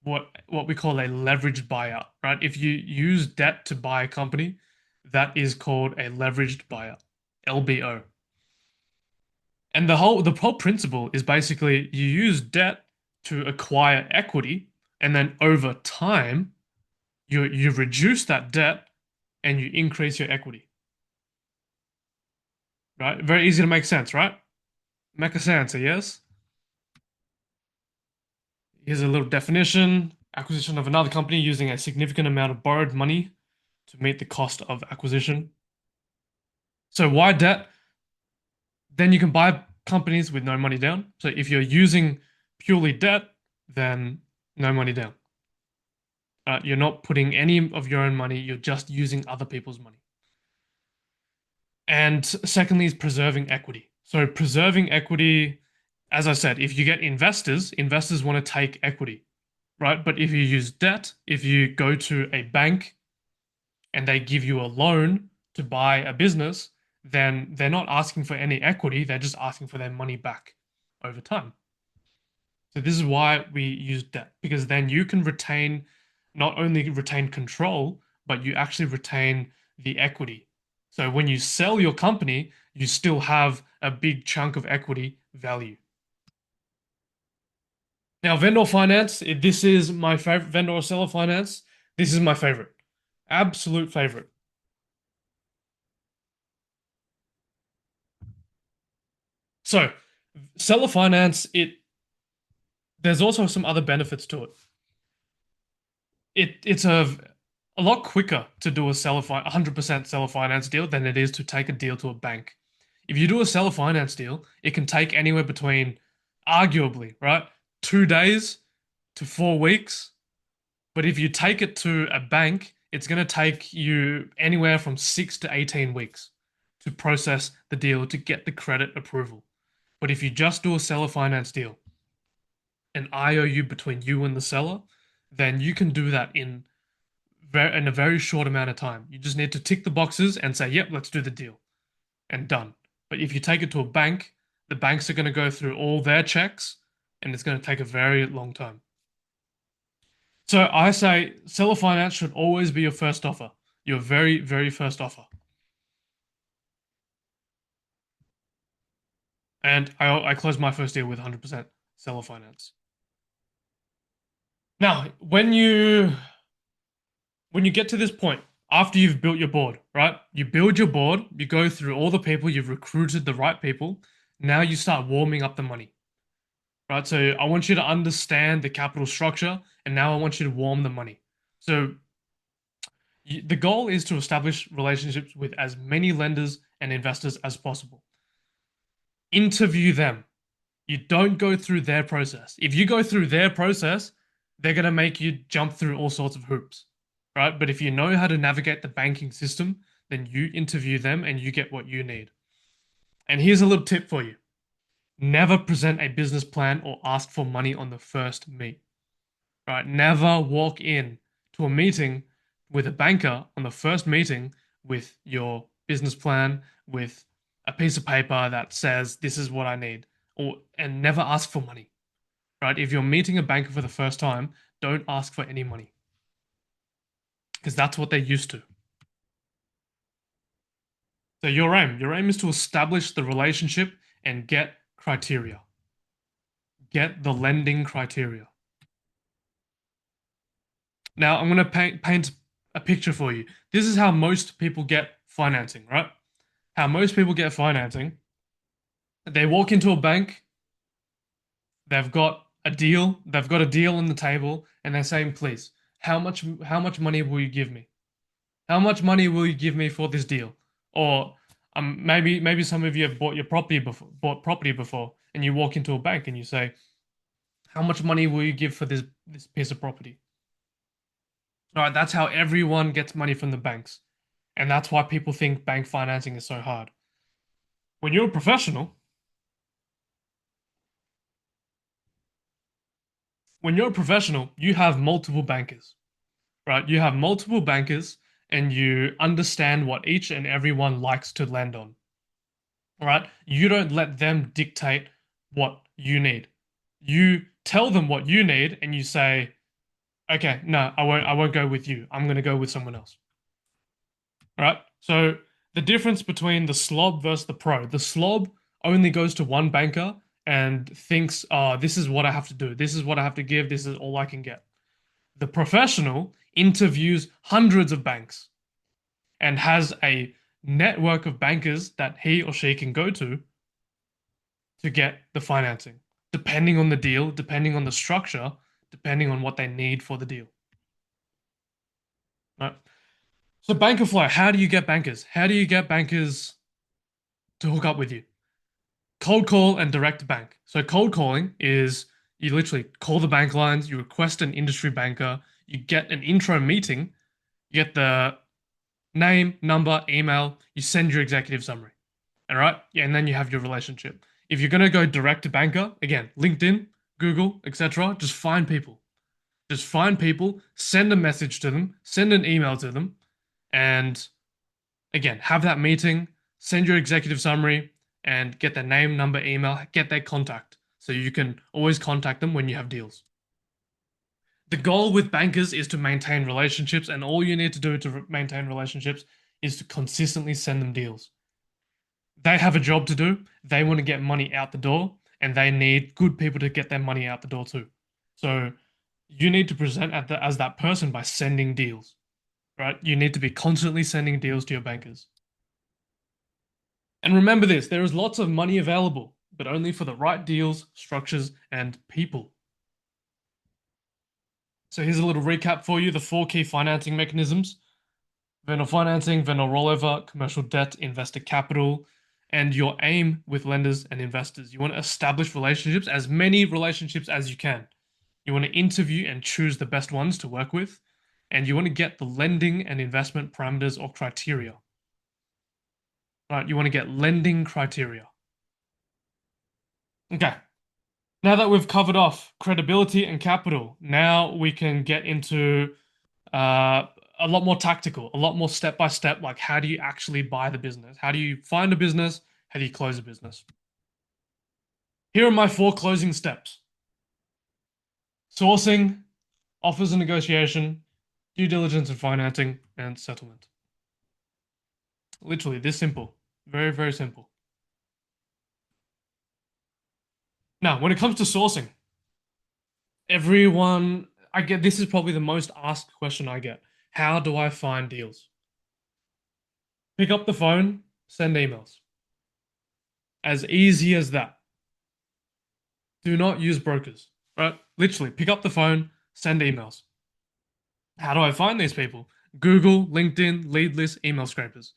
Speaker 1: what we call a leveraged buyout, right? If you use debt to buy a company, that is called a leveraged buyout, LBO. And the whole principle is basically you use debt to acquire equity, and then over time you reduce that debt and you increase your equity. Right? Very easy to make sense, right? Make a sense, yes? Here's a little definition. Acquisition of another company using a significant amount of borrowed money to meet the cost of acquisition. So why debt? Then you can buy companies with no money down. So if you're using purely debt, then no money down. You're not putting any of your own money, you're just using other people's money. And secondly, is preserving equity. So, preserving equity, as I said, if you get investors, investors want to take equity, right? But if you use debt, if you go to a bank and they give you a loan to buy a business, then they're not asking for any equity, they're just asking for their money back over time. So this is why we use debt, because then you can retain, not only retain control, but you actually retain the equity. So when you sell your company, you still have a big chunk of equity value. Now, vendor finance, this is my favorite. Vendor or seller finance, this is my favorite. Absolute favorite. So, seller finance, there's also some other benefits to it. It's a lot quicker to do 100% seller finance deal than it is to take a deal to a bank. If you do a seller finance deal, it can take anywhere between, arguably, right, 2 days to 4 weeks. But if you take it to a bank, it's going to take you anywhere from 6 to 18 weeks to process the deal to get the credit approval. But if you just do a seller finance deal, an IOU between you and the seller, then you can do that in a very short amount of time. You just need to tick the boxes and say, yep, let's do the deal, and done. But if you take it to a bank, the banks are going to go through all their checks and it's going to take a very long time. So I say seller finance should always be your first offer, your very, very first offer. And I closed my first deal with 100% seller finance. Now, when you get to this point, after you've built your board, right? You build your board, you go through all the people, you've recruited the right people. Now you start warming up the money, right? So I want you to understand the capital structure, and now I want you to warm the money. So the goal is to establish relationships with as many lenders and investors as possible. Interview them. You don't go through their process. If you go through their process, they're going to make you jump through all sorts of hoops, right? But if you know how to navigate the banking system, then you interview them and you get what you need. And here's a little tip for you. Never present a business plan or ask for money on the first meet, right? Never walk in to a meeting with a banker on the first meeting with your business plan, with a piece of paper that says, this is what I need, and never ask for money, right? If you're meeting a banker for the first time, don't ask for any money because that's what they're used to. So your aim is to establish the relationship and get criteria. Get the lending criteria. Now I'm going to paint a picture for you. This is how most people get financing, right? How most people get financing. They walk into a bank, they've got a deal on the table, and they're saying, please, how much money will you give me? How much money will you give me for this deal? Or maybe some of you have bought property before, and you walk into a bank and you say, how much money will you give for this piece of property? All right, that's how everyone gets money from the banks. And that's why people think bank financing is so hard. When you're a professional, when you're a professional, you have multiple bankers, right? You have multiple bankers and you understand what each and everyone likes to lend on, all right? You don't let them dictate what you need. You tell them what you need and you say, okay, no, I won't go with you. I'm going to go with someone else. All right? So the difference between the slob versus the pro. The slob only goes to one banker and thinks, oh, this is what I have to do. This is what I have to give. This is all I can get. The professional interviews hundreds of banks and has a network of bankers that he or she can go to get the financing, depending on the deal, depending on the structure, depending on what they need for the deal. Right? So banker flow, how do you get bankers? How do you get bankers to hook up with you? Cold call and direct bank. So cold calling is you literally call the bank lines, you request an industry banker, you get an intro meeting, you get the name, number, email, you send your executive summary. All right? Yeah, and then you have your relationship. If you're gonna go direct to banker, again, LinkedIn, Google, etc., just find people. Just find people, send a message to them, send an email to them, and again, have that meeting, send your executive summary, and get their name, number, email, get their contact so you can always contact them when you have deals. The goal with bankers is to maintain relationships, and all you need to do to maintain relationships is to consistently send them deals. They have a job to do, they want to get money out the door, and they need good people to get their money out the door too. So you need to present as that person by sending deals, right? You need to be constantly sending deals to your bankers. And remember this, there is lots of money available, but only for the right deals, structures, and people. So here's a little recap for you, the four key financing mechanisms: vendor financing, vendor rollover, commercial debt, investor capital, and your aim with lenders and investors. You want to establish relationships, as many relationships as you can. You want to interview and choose the best ones to work with, and you want to get the lending and investment parameters or criteria. Right? You want to get lending criteria. Okay. Now that we've covered off credibility and capital, now we can get into uh, a lot more tactical, a lot more step by step. Like, how do you actually buy the business? How do you find a business? How do you close a business? Here are my four closing steps: sourcing, offers and negotiation, due diligence and financing, and settlement. Literally, this simple. Very, very simple. Now, when it comes to sourcing, everyone, I get this is probably the most asked question I get. How do I find deals? Pick up the phone, send emails. As easy as that. Do not use brokers, right? Literally, pick up the phone, send emails. How do I find these people? Google, LinkedIn, lead list, email scrapers.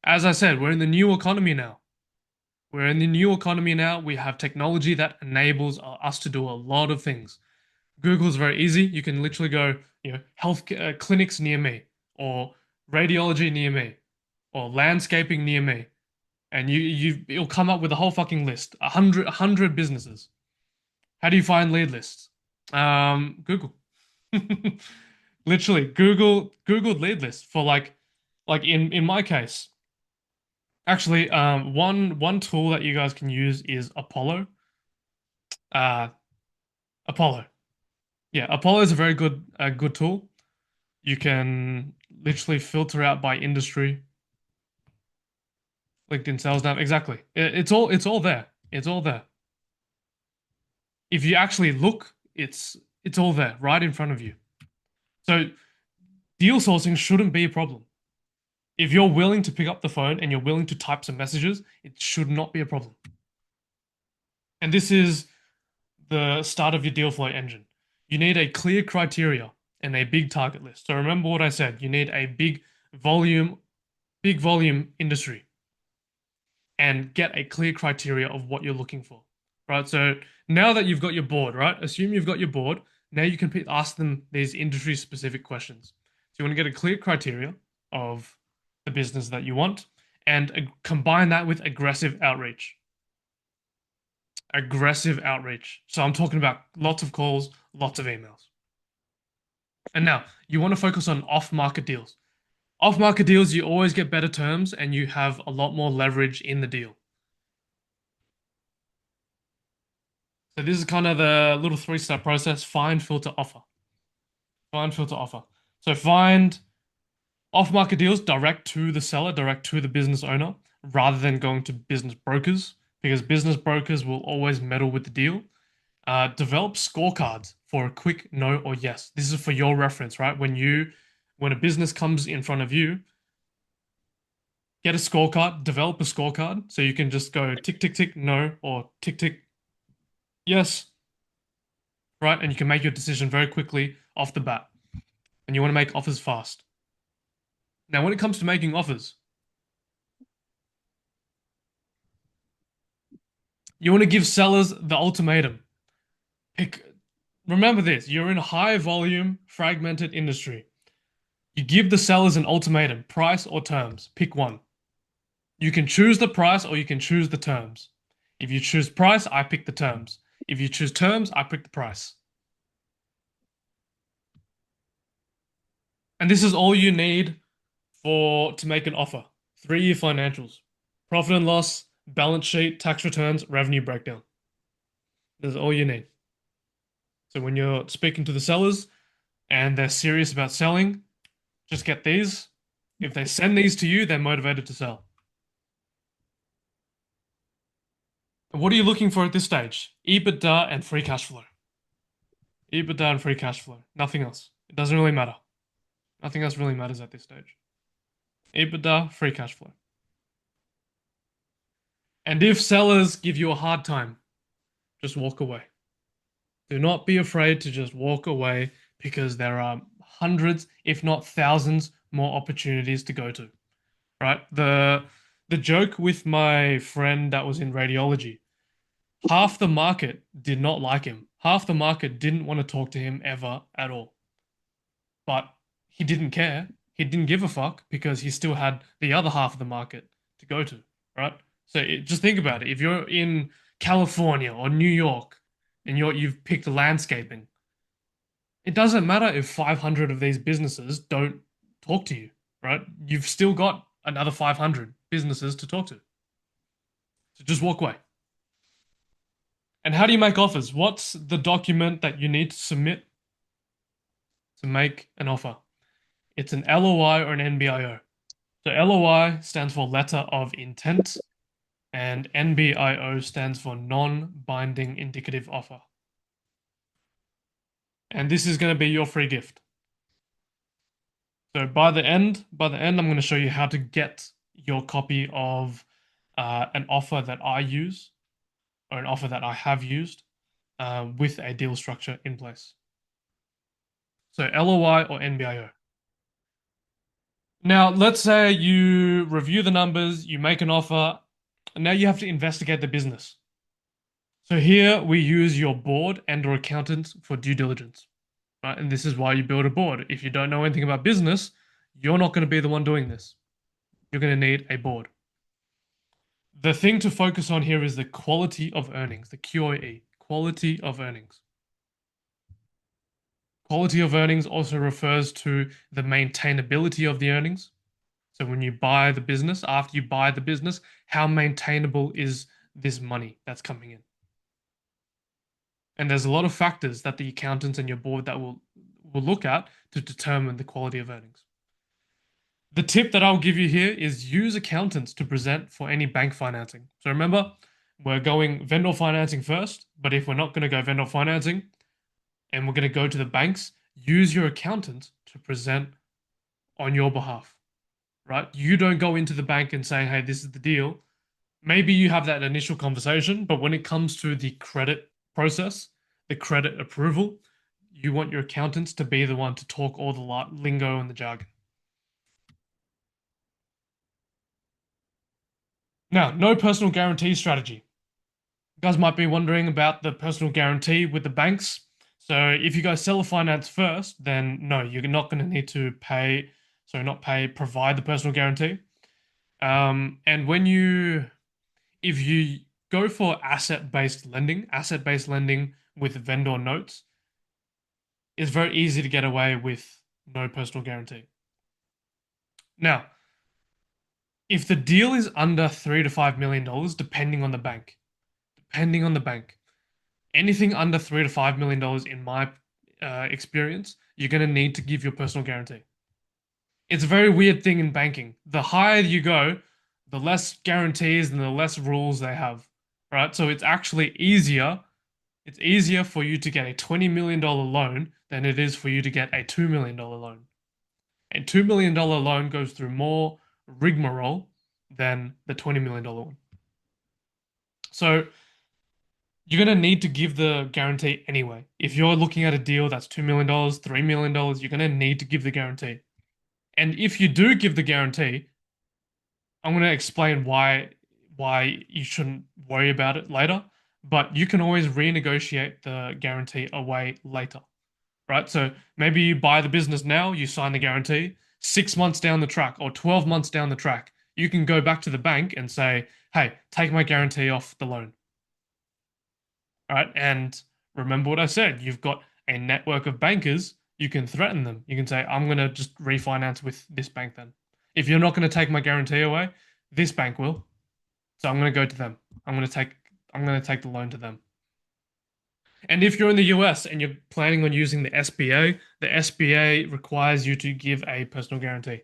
Speaker 1: As I said, we're in the new economy now. We're in the new economy now. We have technology that enables us to do a lot of things. Google is very easy. You can literally go, health clinics near me, or radiology near me, or landscaping near me, and you'll come up with a whole fucking list, a hundred businesses. How do you find lead lists? Google. Literally, Google lead lists for like in my case. Actually, one tool that you guys can use is Apollo. Uh, Apollo. Yeah, Apollo is a very good tool. You can literally filter out by industry. LinkedIn sales now, exactly. It's all there. It's all there. If you actually look, it's all there, right in front of you. So deal sourcing shouldn't be a problem. If you're willing to pick up the phone and you're willing to type some messages, it should not be a problem. And this is the start of your deal flow engine. You need a clear criteria and a big target list. So remember what I said. You need a volume, big volume industry and get a clear criteria of what you're looking for. Right? So now that you've got your board, right? Assume you've got your board. Now you can ask them these industry specific questions. So you want to get a clear criteria of the business that you want and combine that with aggressive outreach. Aggressive outreach. So I'm talking about lots of calls, lots of emails. And now you want to focus on off-market deals. Off-market deals, you always get better terms and you have a lot more leverage in the deal. So this is kind of the little three-step process: find, filter, offer. Find, filter, offer. So find off-market deals direct to the seller, direct to the business owner, rather than going to business brokers, because business brokers will always meddle with the deal. Develop scorecards for a quick no or yes. This is for your reference, right? When a business comes in front of you, get a scorecard, develop a scorecard, so you can just go tick, tick, tick, no, or tick, tick, yes, right? And you can make your decision very quickly off the bat. And you want to make offers fast. Now, when it comes to making offers, you want to give sellers the ultimatum. Pick, remember this, you're in a high volume, fragmented industry. You give the sellers an ultimatum, price or terms. Pick one. You can choose the price or you can choose the terms. If you choose price, I pick the terms. If you choose terms, I pick the price. And this is all you need for to make an offer. 3-year financials, profit and loss, balance sheet, tax returns, revenue breakdown. That's all you need. So when you're speaking to the sellers and they're serious about selling, just get these. If they send these to you, they're motivated to sell. What are you looking for at this stage? EBITDA and free cash flow. EBITDA and free cash flow. Nothing else. It doesn't really matter. Nothing else really matters at this stage. EBITDA, free cash flow. And if sellers give you a hard time, just walk away. Do not be afraid to just walk away because there are hundreds, if not thousands, more opportunities to go to. Right? The joke with my friend that was in radiology, half the market did not like him. Half the market didn't want to talk to him ever at all. But he didn't care. He didn't give a fuck because he still had the other half of the market to go to, right? So just think about it. If you're in California or New York and you've picked landscaping, it doesn't matter if 500 of these businesses don't talk to you, right? You've still got another 500 businesses to talk to. So just walk away. And how do you make offers? What's the document that you need to submit to make an offer? It's an LOI or an NBIO. So LOI stands for letter of intent, and NBIO stands for non-binding indicative offer. And this is going to be your free gift. So I'm going to show you how to get your copy of an offer that I use or an offer that I have used with a deal structure in place. So LOI or NBIO. Now, let's say you review the numbers, you make an offer, and now you have to investigate the business. So here we use your board and or accountant for due diligence, right? And this is why you build a board. If you don't know anything about business, you're not going to be the one doing this. You're going to need a board. The thing to focus on here is the quality of earnings, the QOE, quality of earnings. Quality of earnings also refers to the maintainability of the earnings. So when you buy the business, after you buy the business, how maintainable is this money that's coming in? And there's a lot of factors that the accountants and your board that will look at to determine the quality of earnings. The tip that I'll give you here is use accountants to present for any bank financing. So remember, we're going vendor financing first, but if we're not going to go vendor financing and we're going to go to the banks, use your accountant to present on your behalf, right? You don't go into the bank and say, hey, this is the deal. Maybe you have that initial conversation, but when it comes to the credit process, the credit approval, you want your accountants to be the one to talk all the lingo and the jargon. Now, no personal guarantee strategy. You guys might be wondering about the personal guarantee with the banks. So if you guys seller finance first, then no, you're not going to need to pay, sorry, not pay, provide the personal guarantee. And if you go for asset-based lending with vendor notes, it's very easy to get away with no personal guarantee. Now, if the deal is under $3 to $5 million, depending on the bank, anything under $3 to $5 million, in my experience, you're going to need to give your personal guarantee. It's a very weird thing in banking. The higher you go, the less guarantees and the less rules they have, right? So it's actually easier. It's easier for you to get a $20 million loan than it is for you to get a $2 million loan. A $2 million loan goes through more rigmarole than the $20 million one. So you're going to need to give the guarantee anyway. If you're looking at a deal that's $2 million, $3 million, you're going to need to give the guarantee. And if you do give the guarantee, I'm going to explain why you shouldn't worry about it later, but you can always renegotiate the guarantee away later, right? So maybe you buy the business now, you sign the guarantee, 6 months down the track or 12 months down the track, you can go back to the bank and say, hey, take my guarantee off the loan, right? And remember what I said, you've got a network of bankers, you can threaten them. You can say, I'm going to just refinance with this bank then. If you're not going to take my guarantee away, this bank will. So I'm going to go to them. I'm going to take I'm going to take the loan to them. And if you're in the US and you're planning on using the SBA requires you to give a personal guarantee.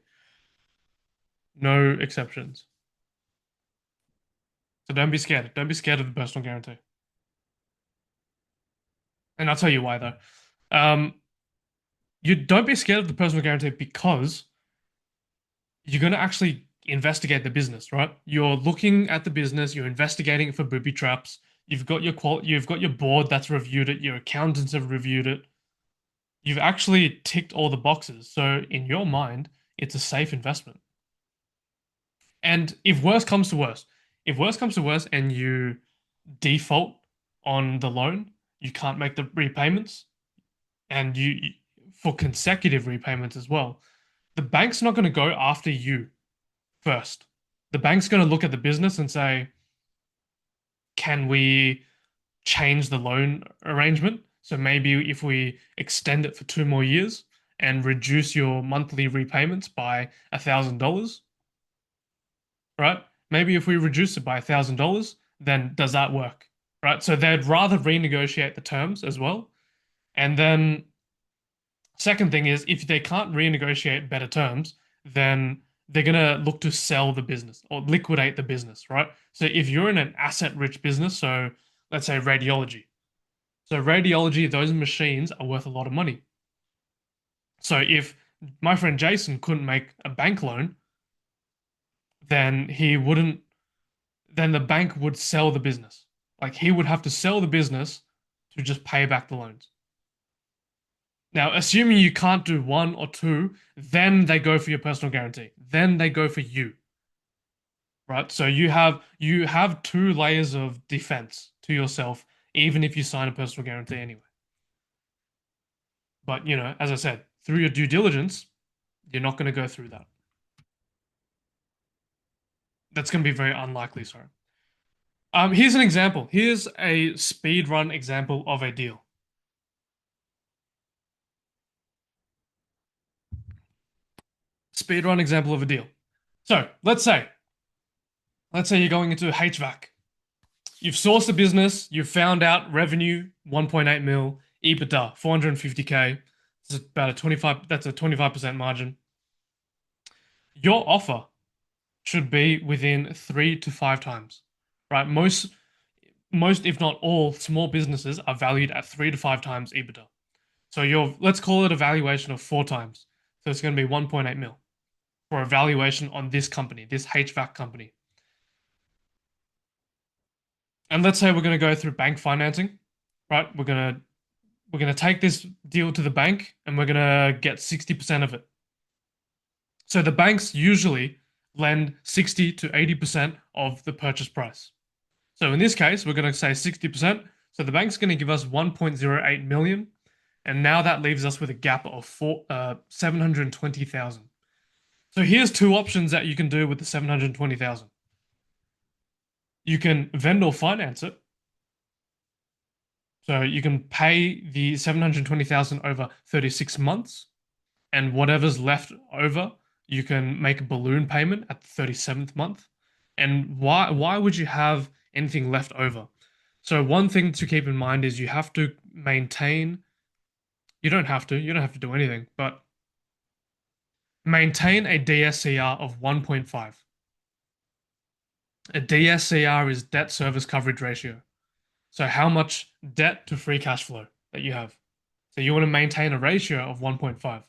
Speaker 1: No exceptions. So don't be scared. Don't be scared of the personal guarantee. And I'll tell you why though. Um, you don't be scared of the personal guarantee because you're going to actually investigate the business, right? You're looking at the business, you're investigating it for booby traps. You've got your board that's reviewed it, your accountants have reviewed it. You've actually ticked all the boxes. So in your mind, it's a safe investment. And if worst comes to worst and you default on the loan, you can't make the repayments and for consecutive repayments as well. The bank's not going to go after you first. The bank's going to look at the business and say, can we change the loan arrangement? So maybe if we extend it for 2 more years and reduce your monthly repayments by $1,000, right? Maybe if we reduce it by $1,000, then does that work? Right? So they'd rather renegotiate the terms as well. And then second thing is if they can't renegotiate better terms, then they're gonna look to sell the business or liquidate the business, right? So if you're in an asset-rich business, so let's say radiology. So radiology, those machines are worth a lot of money. So if my friend Jason couldn't make a bank loan, then he wouldn't, then the bank would sell the business. Like he would have to sell the business to just pay back the loans. Now, assuming you can't do one or two, then they go for your personal guarantee. Then they go for you, right? So you have two layers of defense to yourself, even if you sign a personal guarantee anyway. But as I said, through your due diligence, you're not going to go through that. That's going to be very unlikely, sorry. Here's an example. Here's a speed run example of a deal. Speed run example of a deal. So let's say you're going into HVAC. You've sourced the business, you've found out revenue 1.8 mil, EBITDA 450K. It's about that's a 25% margin. Your offer should be within 3 to 5 times, right? Most, if not all, small businesses are valued at 3 to 5 times EBITDA. So let's call it a valuation of 4 times. So it's going to be 1.8 mil for a valuation on this company, this HVAC company. And let's say we're going to go through bank financing, right? We're going to take this deal to the bank and we're going to get 60% of it. So the banks usually lend 60 to 80% of the purchase price. So in this case, we're going to say 60%. So the bank's going to give us 1.08 million. And now that leaves us with a gap of 720,000. So here's two options that you can do with the 720,000. You can vendor finance it. So you can pay the 720,000 over 36 months, and whatever's left over, you can make a balloon payment at the 37th month. And why would you have anything left over? So one thing to keep in mind is you have to maintain, you don't have to do anything, but maintain a DSCR of 1.5. A DSCR is debt service coverage ratio. So how much debt to free cash flow that you have. So you want to maintain a ratio of 1.5.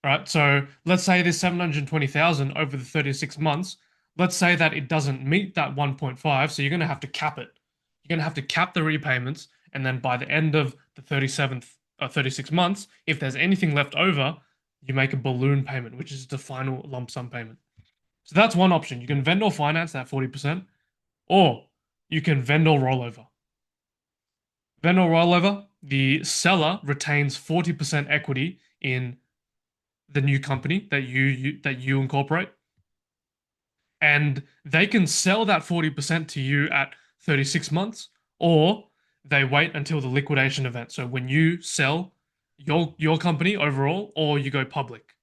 Speaker 1: Right? So let's say this 720,000 over the 36 months. Let's say that it doesn't meet that 1.5, so you're going to have to cap it. You're going to have to cap the repayments, and then by the end of the 37th or 36 months, if there's anything left over, you make a balloon payment, which is the final lump sum payment. So that's one option. You can vendor finance that 40%, or you can vendor rollover. Vendor rollover, the seller retains 40% equity in the new company that you incorporate, and they can sell that 40% to you at 36 months, or they wait until the liquidation event. So when you sell your company overall, or you go public,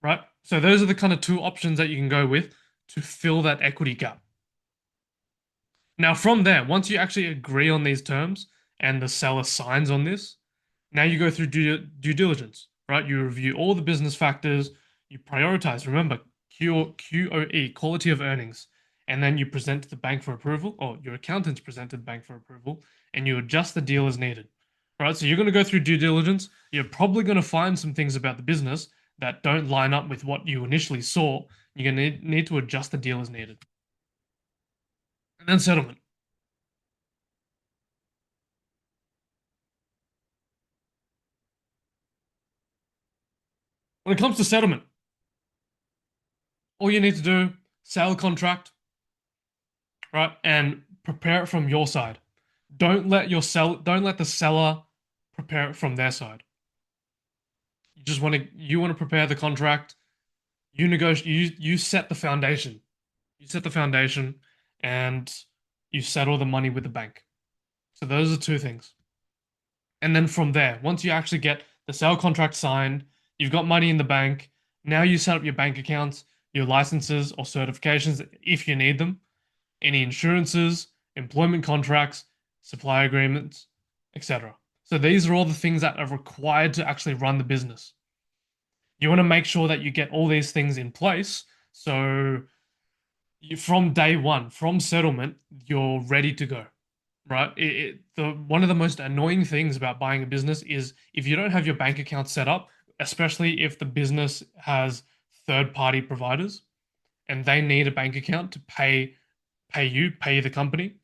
Speaker 1: right? So those are the kind of two options that you can go with to fill that equity gap. Now, from there, once you actually agree on these terms and the seller signs on this, now you go through due diligence, right? You review all the business factors, you prioritize, remember, QOE, quality of earnings, and then you present to the bank for approval, or your accountants present to the bank for approval, and you adjust the deal as needed, right? So you're going to go through due diligence. You're probably going to find some things about the business that don't line up with what you initially saw. You're going to need to adjust the deal as needed. And then settlement. When it comes to settlement, all you need to do, sale contract, right? And prepare it from your side. Don't let the seller prepare it from their side. You want to prepare the contract, you negotiate, you set the foundation. You set the foundation and you settle the money with the bank. So those are two things. And then from there, once you actually get the sale contract signed, you've got money in the bank. Now you set up your bank accounts, your licenses or certifications if you need them, any insurances, employment contracts, supply agreements, etc. So these are all the things that are required to actually run the business. You want to make sure that you get all these things in place so from day one, from settlement, you're ready to go, right? One of the most annoying things about buying a business is if you don't have your bank account set up, especially if the business has third-party providers and they need a bank account to pay the company.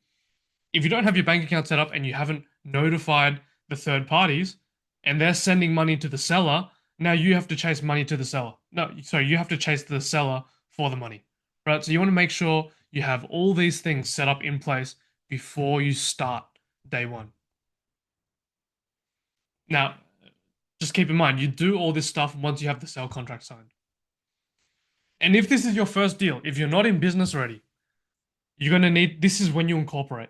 Speaker 1: If you don't have your bank account set up and you haven't notified the third parties and they're sending money to the seller, now you have to chase money to the seller. No, sorry, you have to chase the seller for the money, right? So you want to make sure you have all these things set up in place before you start day one. Now, just keep in mind, you do all this stuff once you have the sale contract signed. And if this is your first deal, if you're not in business already, you're going to need this is when you incorporate.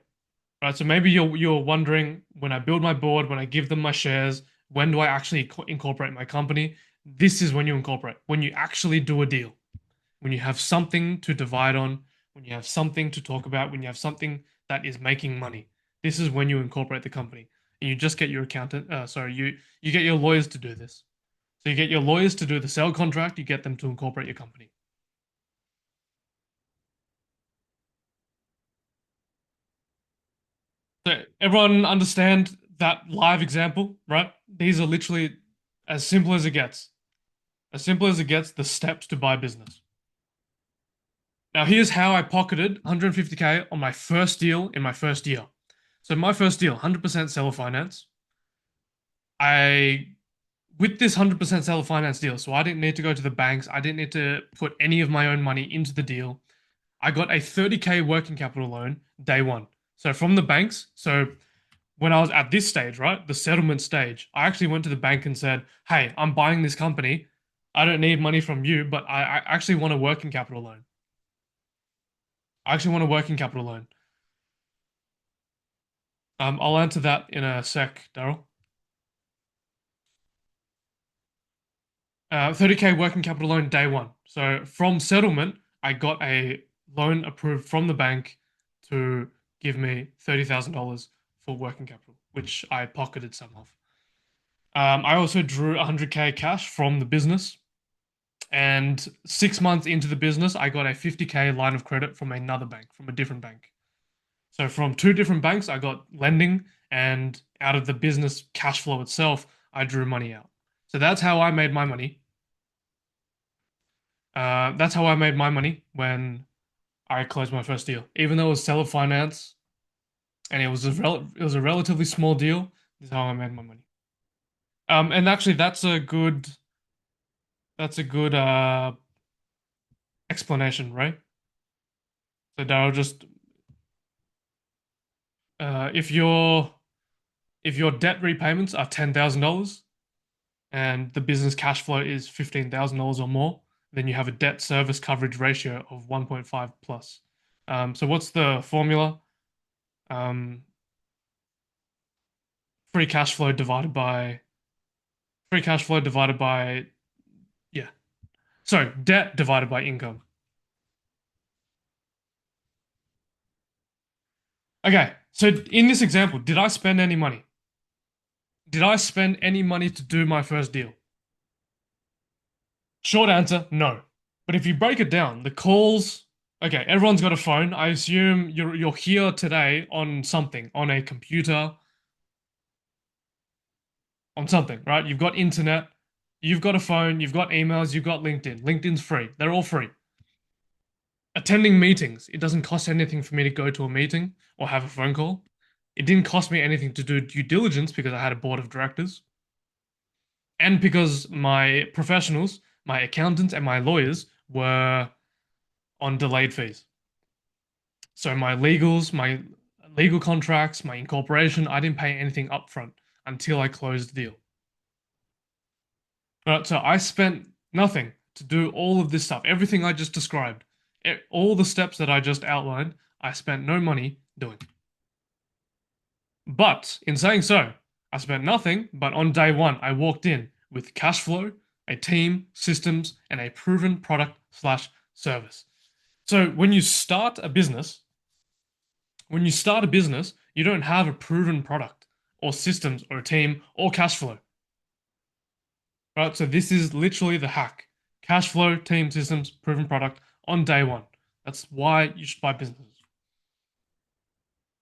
Speaker 1: Right, so maybe you're wondering when I build my board, when I give them my shares, when do I actually incorporate my company? This is when you incorporate, when you actually do a deal, when you have something to divide on, when you have something to talk about, when you have something that is making money. This is when you incorporate the company, and you just get your accountant. You get your lawyers to do this. So you get your lawyers to do the sale contract. You get them to incorporate your company. So everyone understand that live example, right? These are literally as simple as it gets. As simple as it gets, the steps to buy business. Now, here's how I pocketed 150K on my first deal in my first year. So, my first deal, 100% seller finance. I, with this 100% seller finance deal, so I didn't need to go to the banks. I didn't need to put any of my own money into the deal. I got a 30K working capital loan day one. So, from the banks. So, when I was at this stage, right, the settlement stage, I actually went to the bank and said, "Hey, I'm buying this company. I don't need money from you, but I actually want a working capital loan. I actually want a working capital loan." I'll answer that in a sec, Daryl. 30K working capital loan day one. So from settlement, I got a loan approved from the bank to give me $30,000 for working capital, which I pocketed some of. I also drew 100K cash from the business. And 6 months into the business, I got a 50K line of credit from another bank, from a different bank. So from two different banks, I got lending, and out of the business cash flow itself, I drew money out. So that's how I made my money. That's how I made my money when I closed my first deal. Even though it was seller finance and it was a relatively small deal, this is how I made my money. And actually, that's a good explanation, right? So Daryl, just if your debt repayments are $10,000 and the business cash flow is $15,000 or more, then you have a debt service coverage ratio of 1.5 plus. So what's the formula? Um, free cash flow divided by free cash flow divided by yeah. Sorry, debt divided by income. Okay, so in this example, did I spend any money? Did I spend any money to do my first deal? Short answer, no. But if you break it down, the calls, okay, everyone's got a phone. I assume you're here today on something, on a computer, on something, right? You've got internet, you've got a phone, you've got emails, you've got LinkedIn. LinkedIn's free. They're all free. Attending meetings, it doesn't cost anything for me to go to a meeting or have a phone call. It didn't cost me anything to do due diligence because I had a board of directors and because my professionals, my accountants, and my lawyers were on delayed fees. So my legals, my legal contracts, my incorporation, I didn't pay anything upfront until I closed the deal. Right, so I spent nothing to do all of this stuff, everything I just described, all the steps that I just outlined, I spent no money doing. But in saying so, I spent nothing, but on day one, I walked in with cash flow, a team, systems, and a proven product slash service. So when you start a business, you don't have a proven product or systems or a team or cash flow. Right? So this is literally the hack. Cash flow, team, systems, proven product on day one. That's why you should buy businesses.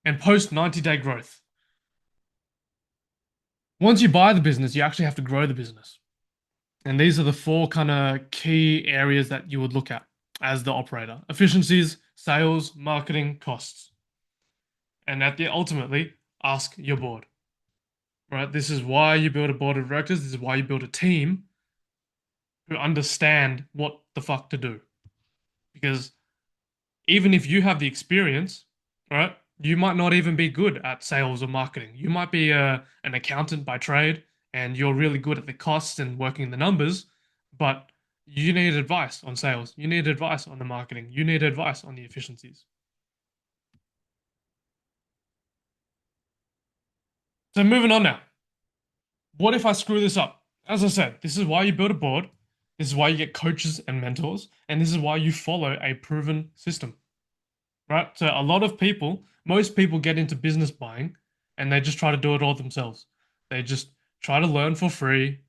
Speaker 1: And post 90-day growth. Once you buy the business, you actually have to grow the business. And these are the four kind of key areas that you would look at as the operator: efficiencies, sales, marketing, costs. And at the ultimately, ask your board. Right? This is why you build a board of directors. This is why you build a team who understand what the fuck to do. Because even if you have the experience, right, you might not even be good at sales or marketing. You might be an accountant by trade and you're really good at the costs and working the numbers, but you need advice on sales. You need advice on the marketing. You need advice on the efficiencies. So moving on now. What if I screw this up? As I said, this is why you build a board. This is why you get coaches and mentors. And this is why you follow a proven system, right? So a lot of people, most people get into business buying and they just try to do it all themselves. They just try to learn for free.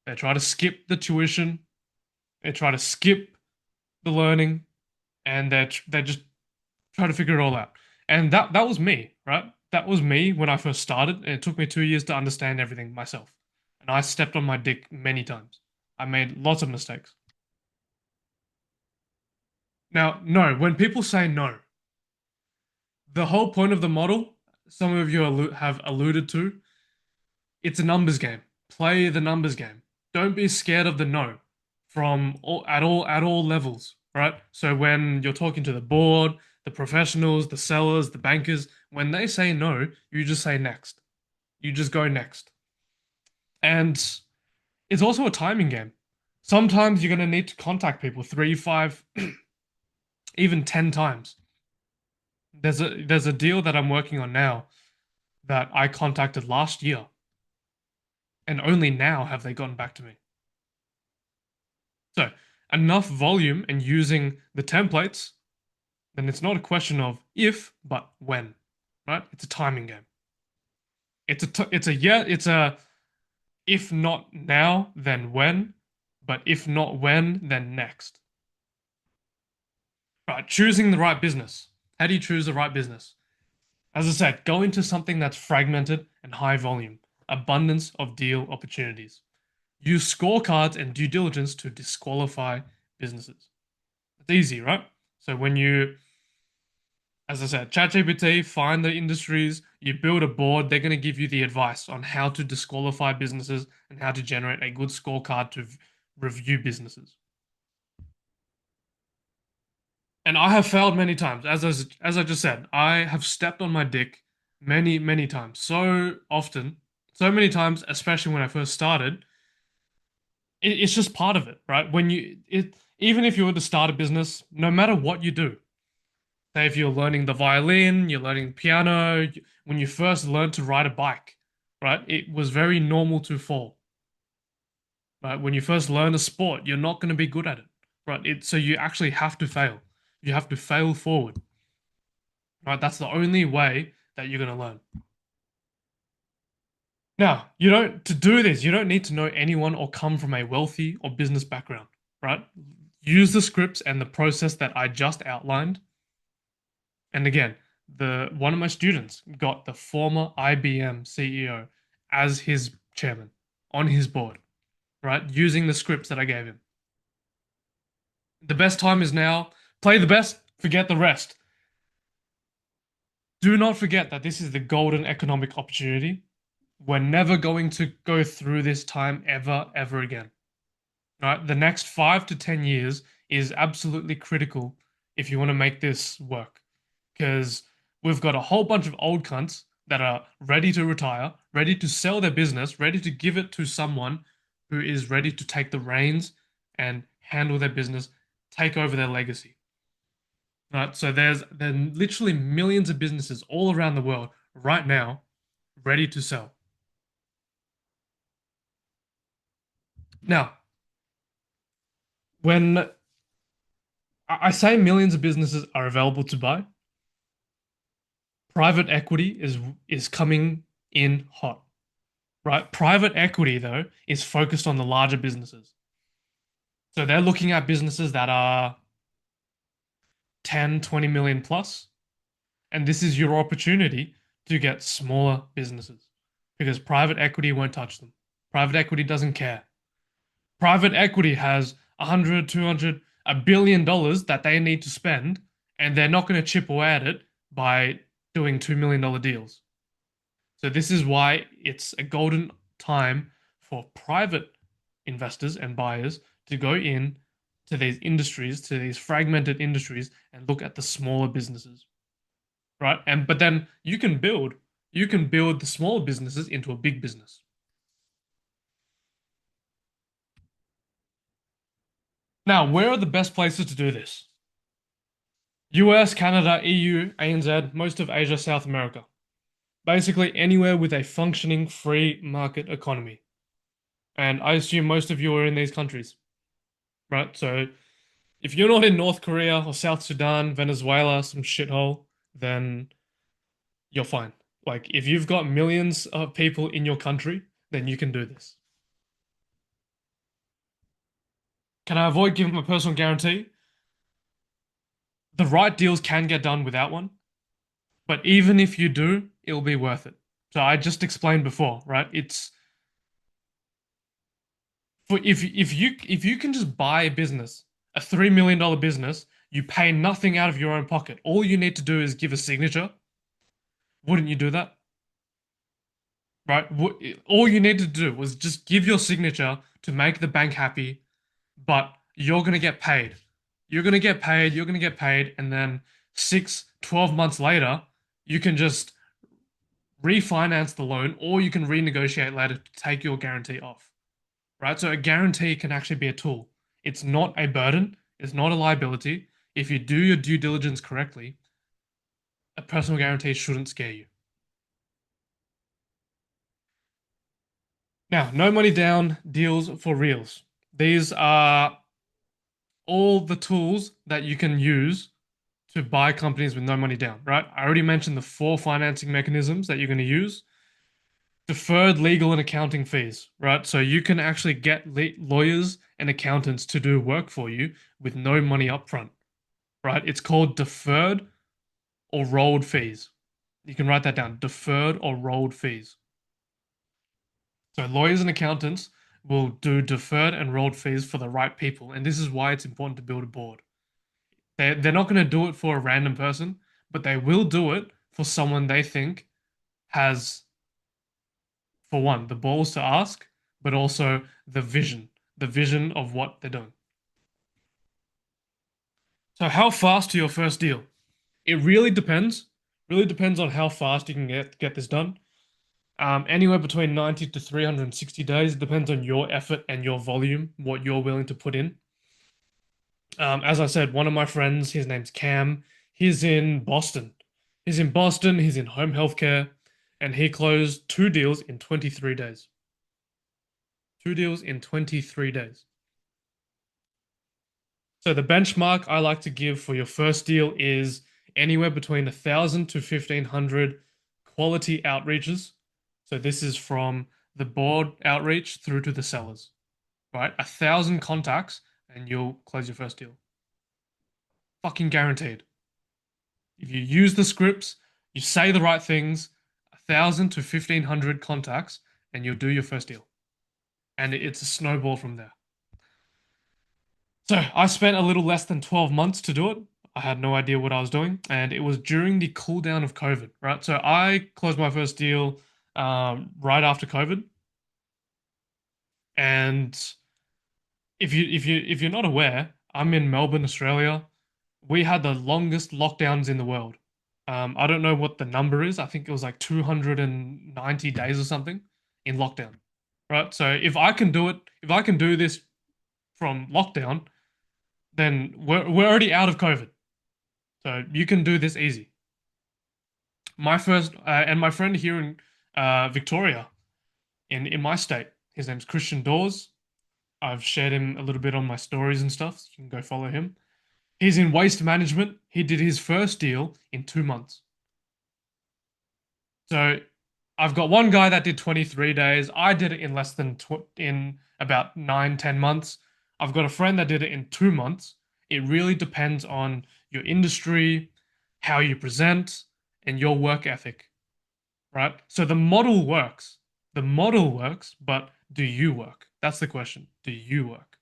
Speaker 1: They try to skip the tuition. They try to skip the learning and they just try to figure it all out. And that was me, right? That was me when I first started, and it took me 2 years to understand everything myself. And I stepped on my dick many times. I made lots of mistakes. Now, no, when people say no, the whole point of the model, some of you have alluded to, it's a numbers game. Play the numbers game. Don't be scared of the no at all levels, right? So when you're talking to the board, the professionals, the sellers, the bankers, when they say no, you just say next. You just go next. And it's also a timing game. Sometimes you're going to need to contact people three, five, even 10 times. There's a deal that I'm working on now that I contacted last year, and only now have they gotten back to me. So, enough volume and using the templates, then it's not a question of if, but when, right? It's a timing game. It's a if not now, then when, but if not when, then next. Right, choosing the right business. How do you choose the right business? As I said, go into something that's fragmented and high volume, abundance of deal opportunities. Use scorecards and due diligence to disqualify businesses. It's easy, right? So when you, as I said, ChatGPT, find the industries, you build a board, they're going to give you the advice on how to disqualify businesses and how to generate a good scorecard to review businesses. And I have failed many times. As I just said, I have stepped on my dick many, many times. So often, so many times, especially when I first started. It's just part of it, right? Even if you were to start a business, no matter what you do, say if you're learning the violin, you're learning piano, when you first learned to ride a bike, right? It was very normal to fall, right? When you first learn a sport, you're not going to be good at it, right? So you actually have to fail. You have to fail forward, right? That's the only way that you're going to learn. Now, to do this, you don't need to know anyone or come from a wealthy or business background, right? Use the scripts and the process that I just outlined. And again, the one of my students got the former IBM CEO as his chairman on his board, right? Using the scripts that I gave him. The best time is now. Play the best, forget the rest. Do not forget that this is the golden economic opportunity. We're never going to go through this time ever, ever again. Right? The next 5 to 10 years is absolutely critical if you want to make this work. Because we've got a whole bunch of old cunts that are ready to retire, ready to sell their business, ready to give it to someone who is ready to take the reins and handle their business, take over their legacy. Right? So there's literally millions of businesses all around the world right now ready to sell. Now, when I say millions of businesses are available to buy, private equity is coming in hot, right? Private equity though is focused on the larger businesses. So they're looking at businesses that are 10, 20 million plus, and this is your opportunity to get smaller businesses because private equity won't touch them. Private equity doesn't care. Private equity has 100, 200, $1 billion that they need to spend, and they're not going to chip away at it by doing $2 million deals. So this is why it's a golden time for private investors and buyers to go in to these industries, to these fragmented industries, and look at the smaller businesses, right? And but then you can build the smaller businesses into a big business. Now, where are the best places to do this? US, Canada, EU, ANZ, most of Asia, South America. Basically anywhere with a functioning free market economy. And I assume most of you are in these countries, right? So if you're not in North Korea or South Sudan, Venezuela, some shithole, then you're fine. Like if you've got millions of people in your country, then you can do this. Can I avoid giving my personal guarantee? The right deals can get done without one, but even if you do, it'll be worth it. So I just explained before, right? It's for if you can just buy a business, a $3 million business, you pay nothing out of your own pocket. All you need to do is give a signature. Wouldn't you do that? Right? All you need to do was just give your signature to make the bank happy, but you're gonna get paid. You're gonna get paid, you're gonna get paid, and then 6, 12 months later, you can just refinance the loan, or you can renegotiate later to take your guarantee off, right? So a guarantee can actually be a tool. It's not a burden, it's not a liability. If you do your due diligence correctly, a personal guarantee shouldn't scare you. Now, no money down deals for reals. These are all the tools that you can use to buy companies with no money down, right? I already mentioned the four financing mechanisms that you're going to use. Deferred legal and accounting fees, right? So you can actually get lawyers and accountants to do work for you with no money upfront, right? It's called deferred or rolled fees. You can write that down, deferred or rolled fees. So lawyers and accountants will do deferred and rolled fees for the right people, and this is why it's important to build a board. They're not going to do it for a random person, but they will do it for someone they think has, for one, the balls to ask, but also the vision of what they're doing. So how fast to your first deal? It really depends. Really depends on how fast you can get this done. Anywhere between 90 to 360 days. It depends on your effort and your volume, what you're willing to put in. As I said, one of my friends, his name's Cam. He's in Boston. He's in Boston. He's in home healthcare, and he closed two deals in 23 days. Two deals in 23 days. So the benchmark I like to give for your first deal is anywhere between 1,000 to 1,500 quality outreaches. So this is from the board outreach through to the sellers, right? 1,000 contacts, and you'll close your first deal. Fucking guaranteed. If you use the scripts, you say the right things, 1,000 to 1,500 contacts, and you'll do your first deal. And it's a snowball from there. So I spent a little less than 12 months to do it. I had no idea what I was doing, and it was during the cool down of COVID, right? So I closed my first deal right after COVID, and if you're not aware, I'm in Melbourne, Australia. We had the longest lockdowns in the world. I don't know what the number is. I think it was like 290 days or something in lockdown, right? So if I can do it, if I can do this from lockdown, then we're already out of COVID. So you can do this easy. My first and my friend here in Victoria, in my state, his name's Christian Dawes. I've shared him a little bit on my stories and stuff. So you can go follow him. He's in waste management. He did his first deal in 2 months. So I've got one guy that did 23 days. I did it in less than in about 9, 10 months. I've got a friend that did it in 2 months. It really depends on your industry, how you present, and your work ethic, right? So the model works. The model works, but do you work? That's the question. Do you work?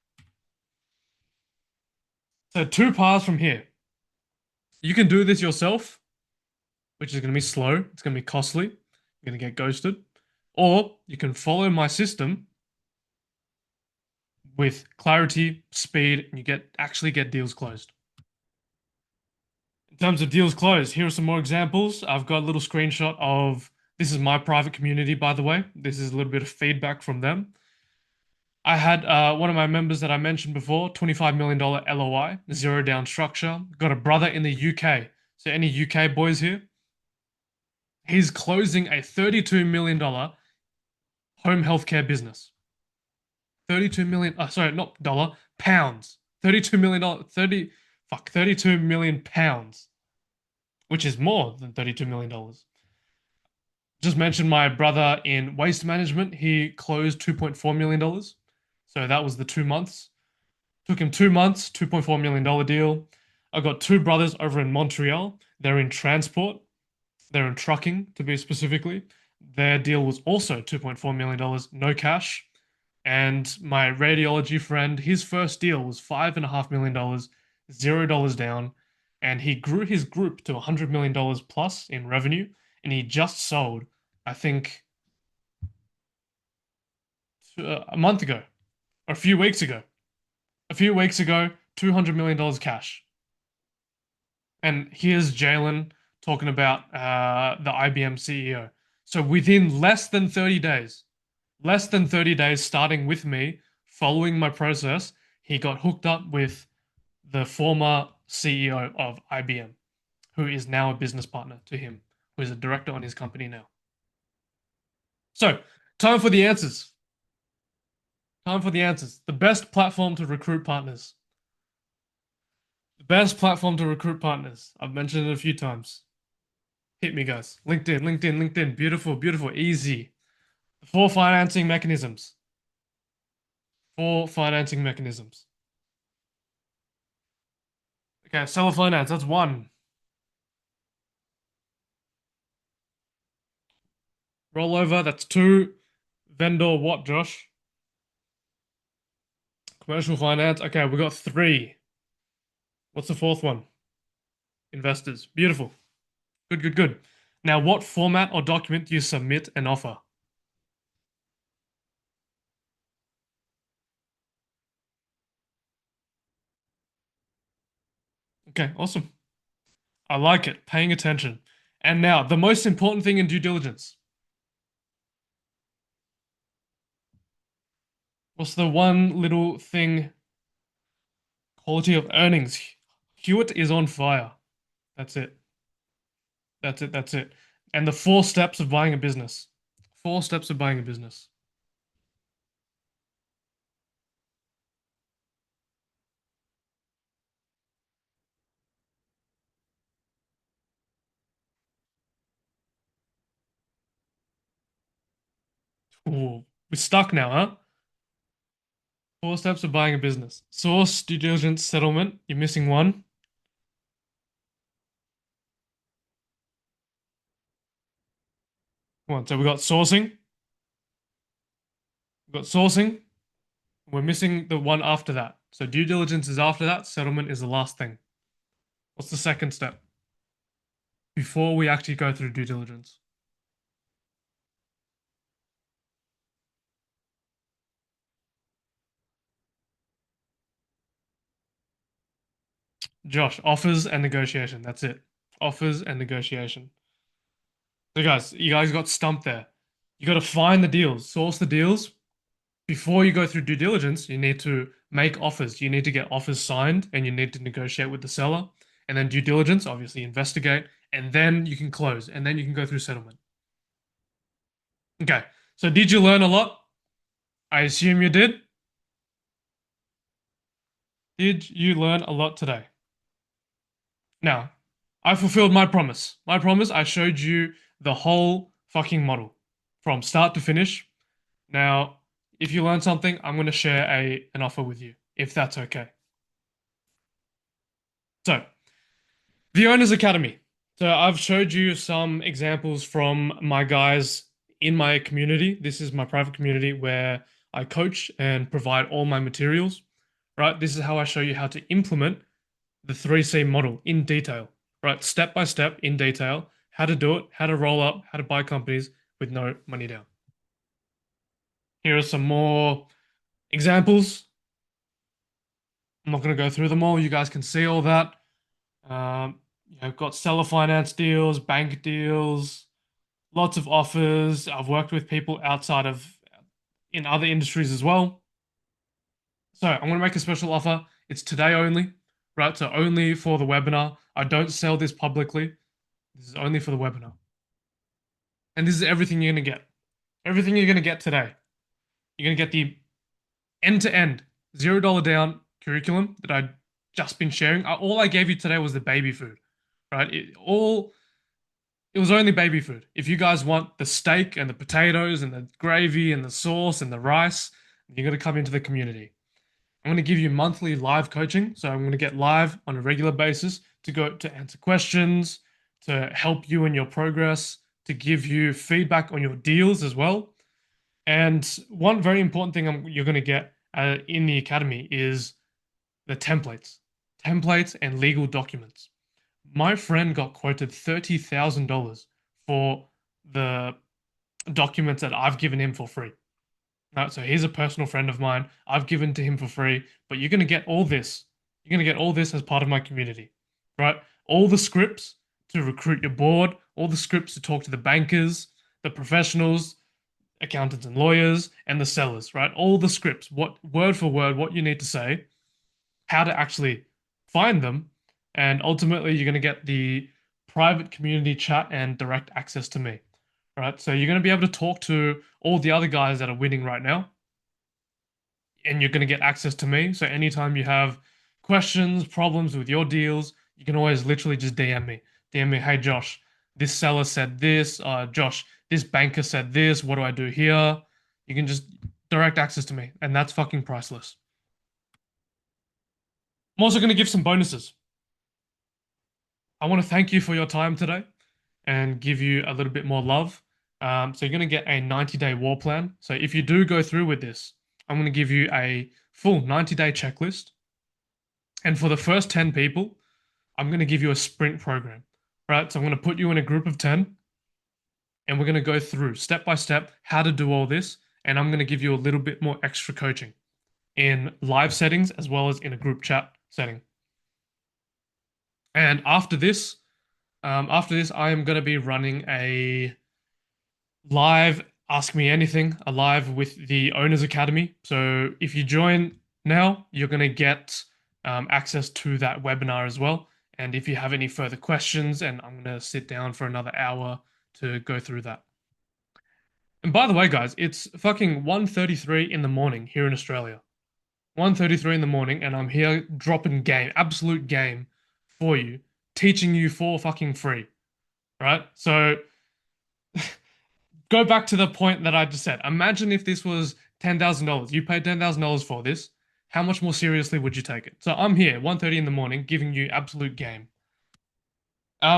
Speaker 1: So two paths from here. You can do this yourself, which is going to be slow. It's going to be costly. You're going to get ghosted. Or you can follow my system with clarity, speed, and you get deals closed. In terms of deals closed, here are some more examples. I've got a little screenshot of this is my private community, by the way. This is a little bit of feedback from them. I had one of my members that I mentioned before, $25 million LOI, zero down structure. Got a brother in the UK. So any UK boys here? He's closing a $32 million home healthcare business. 32 million, sorry, not dollar, pounds. $32 million, 32 million pounds, which is more than $32 million. Just mentioned my brother in waste management. He closed $2.4 million. So that was the 2 months. Took him 2 months, $2.4 million deal. I got two brothers over in Montreal. They're in transport. They're in trucking, to be specifically. Their deal was also $2.4 million, no cash. And my radiology friend, his first deal was $5.5 million, $0 down. And he grew his group to $100 million plus in revenue. And he just sold, I think, a month ago, or a few weeks ago. A few weeks ago, $200 million cash. And here's Jalen talking about the IBM CEO. So within less than 30 days starting with me, following my process, he got hooked up with the former CEO of IBM, who is now a business partner to him, who is a director on his company now. So, time for the answers. Time for the answers. The best platform to recruit partners. The best platform to recruit partners. I've mentioned it a few times. Hit me, guys. LinkedIn, LinkedIn, LinkedIn. Beautiful, beautiful, easy. Four financing mechanisms. Four financing mechanisms. Okay, seller finance, that's one. Rollover, that's two. Vendor, what, Josh? Commercial finance. Okay, we got three. What's the fourth one? Investors. Beautiful. Good, good, good. Now, what format or document do you submit an offer? Okay, awesome. I like it. Paying attention. And now, the most important thing in due diligence. What's the one little thing? Quality of earnings. Hewitt is on fire. That's it. That's it. That's it. And the four steps of buying a business. Four steps of buying a business. Ooh, we're stuck now, huh? Four steps of buying a business. Source, due diligence, settlement. You're missing one. Come on. So we got sourcing. We've got sourcing. We're missing the one after that. So due diligence is after that. Settlement is the last thing. What's the second step before we actually go through due diligence? Josh, offers and negotiation. That's it. Offers and negotiation. So guys, you guys got stumped there. You got to find the deals, source the deals. Before you go through due diligence, you need to make offers. You need to get offers signed and you need to negotiate with the seller. And then due diligence, obviously investigate, and then you can close, and then you can go through settlement. Okay. So did you learn a lot? I assume you did. Did you learn a lot today? Now, I fulfilled my promise. My promise, I showed you the whole fucking model from start to finish. Now, if you learn something, I'm going to share an offer with you, if that's okay. So, the Owners Academy. So, I've showed you some examples from my guys in my community. This is my private community where I coach and provide all my materials, right? This is how I show you how to implement the 3C model in detail, right? Step by step in detail, how to do it, how to roll up, how to buy companies with no money down. Here are some more examples. I'm not going to go through them all. You guys can see all that. I've got seller finance deals, bank deals, lots of offers. I've worked with people outside of in other industries as well. So I'm going to make a special offer. It's today only, right? So only for the webinar. I don't sell this publicly. This is only for the webinar. And this is everything you're going to get. Everything you're going to get today. You're going to get the end-to-end $0 down curriculum that I just been sharing. All I gave you today was the baby food, right? It was only baby food. If you guys want the steak and the potatoes and the gravy and the sauce and the rice, you're going to come into the community. I'm going to give you monthly live coaching. So I'm going to get live on a regular basis to go to answer questions, to help you in your progress, to give you feedback on your deals as well. And one very important thing you're going to get in the academy is the templates and legal documents. My friend got quoted $30,000 for the documents that I've given him for free. So he's a personal friend of mine. I've given to him for free, but you're going to get all this. You're going to get all this as part of my community, right? All the scripts to recruit your board, all the scripts to talk to the bankers, the professionals, accountants and lawyers, and the sellers, right? All the scripts, what word for word, what you need to say, how to actually find them, and ultimately you're going to get the private community chat and direct access to me, right? So you're going to be able to talk to all the other guys that are winning right now, and you're going to get access to me. So anytime you have questions, problems with your deals, you can always literally just DM me. DM me, hey Josh, this seller said this. Josh, this banker said this. What do I do here? You can just direct access to me, and that's fucking priceless. I'm also going to give some bonuses. I want to thank you for your time today and give you a little bit more love. So you're going to get a 90-day war plan. So if you do go through with this, I'm going to give you a full 90-day checklist. And for the first 10 people, I'm going to give you a sprint program, right? So I'm going to put you in a group of 10 and we're going to go through step by step how to do all this. And I'm going to give you a little bit more extra coaching in live settings as well as in a group chat setting. And after this, I am going to be running a live Ask Me Anything, a live with the Owners Academy. So if you join now, you're going to get access to that webinar as well. And if you have any further questions, and I'm going to sit down for another hour to go through that. And by the way, guys, it's fucking 1:33 in the morning here in Australia. 1:33 in the morning, and I'm here dropping game, absolute game for you, teaching you for fucking free, right? So go back to the point that I just said. Imagine if this was $10,000. You paid $10,000 for this. How much more seriously would you take it? So I'm here, 1:30 in the morning, giving you absolute game.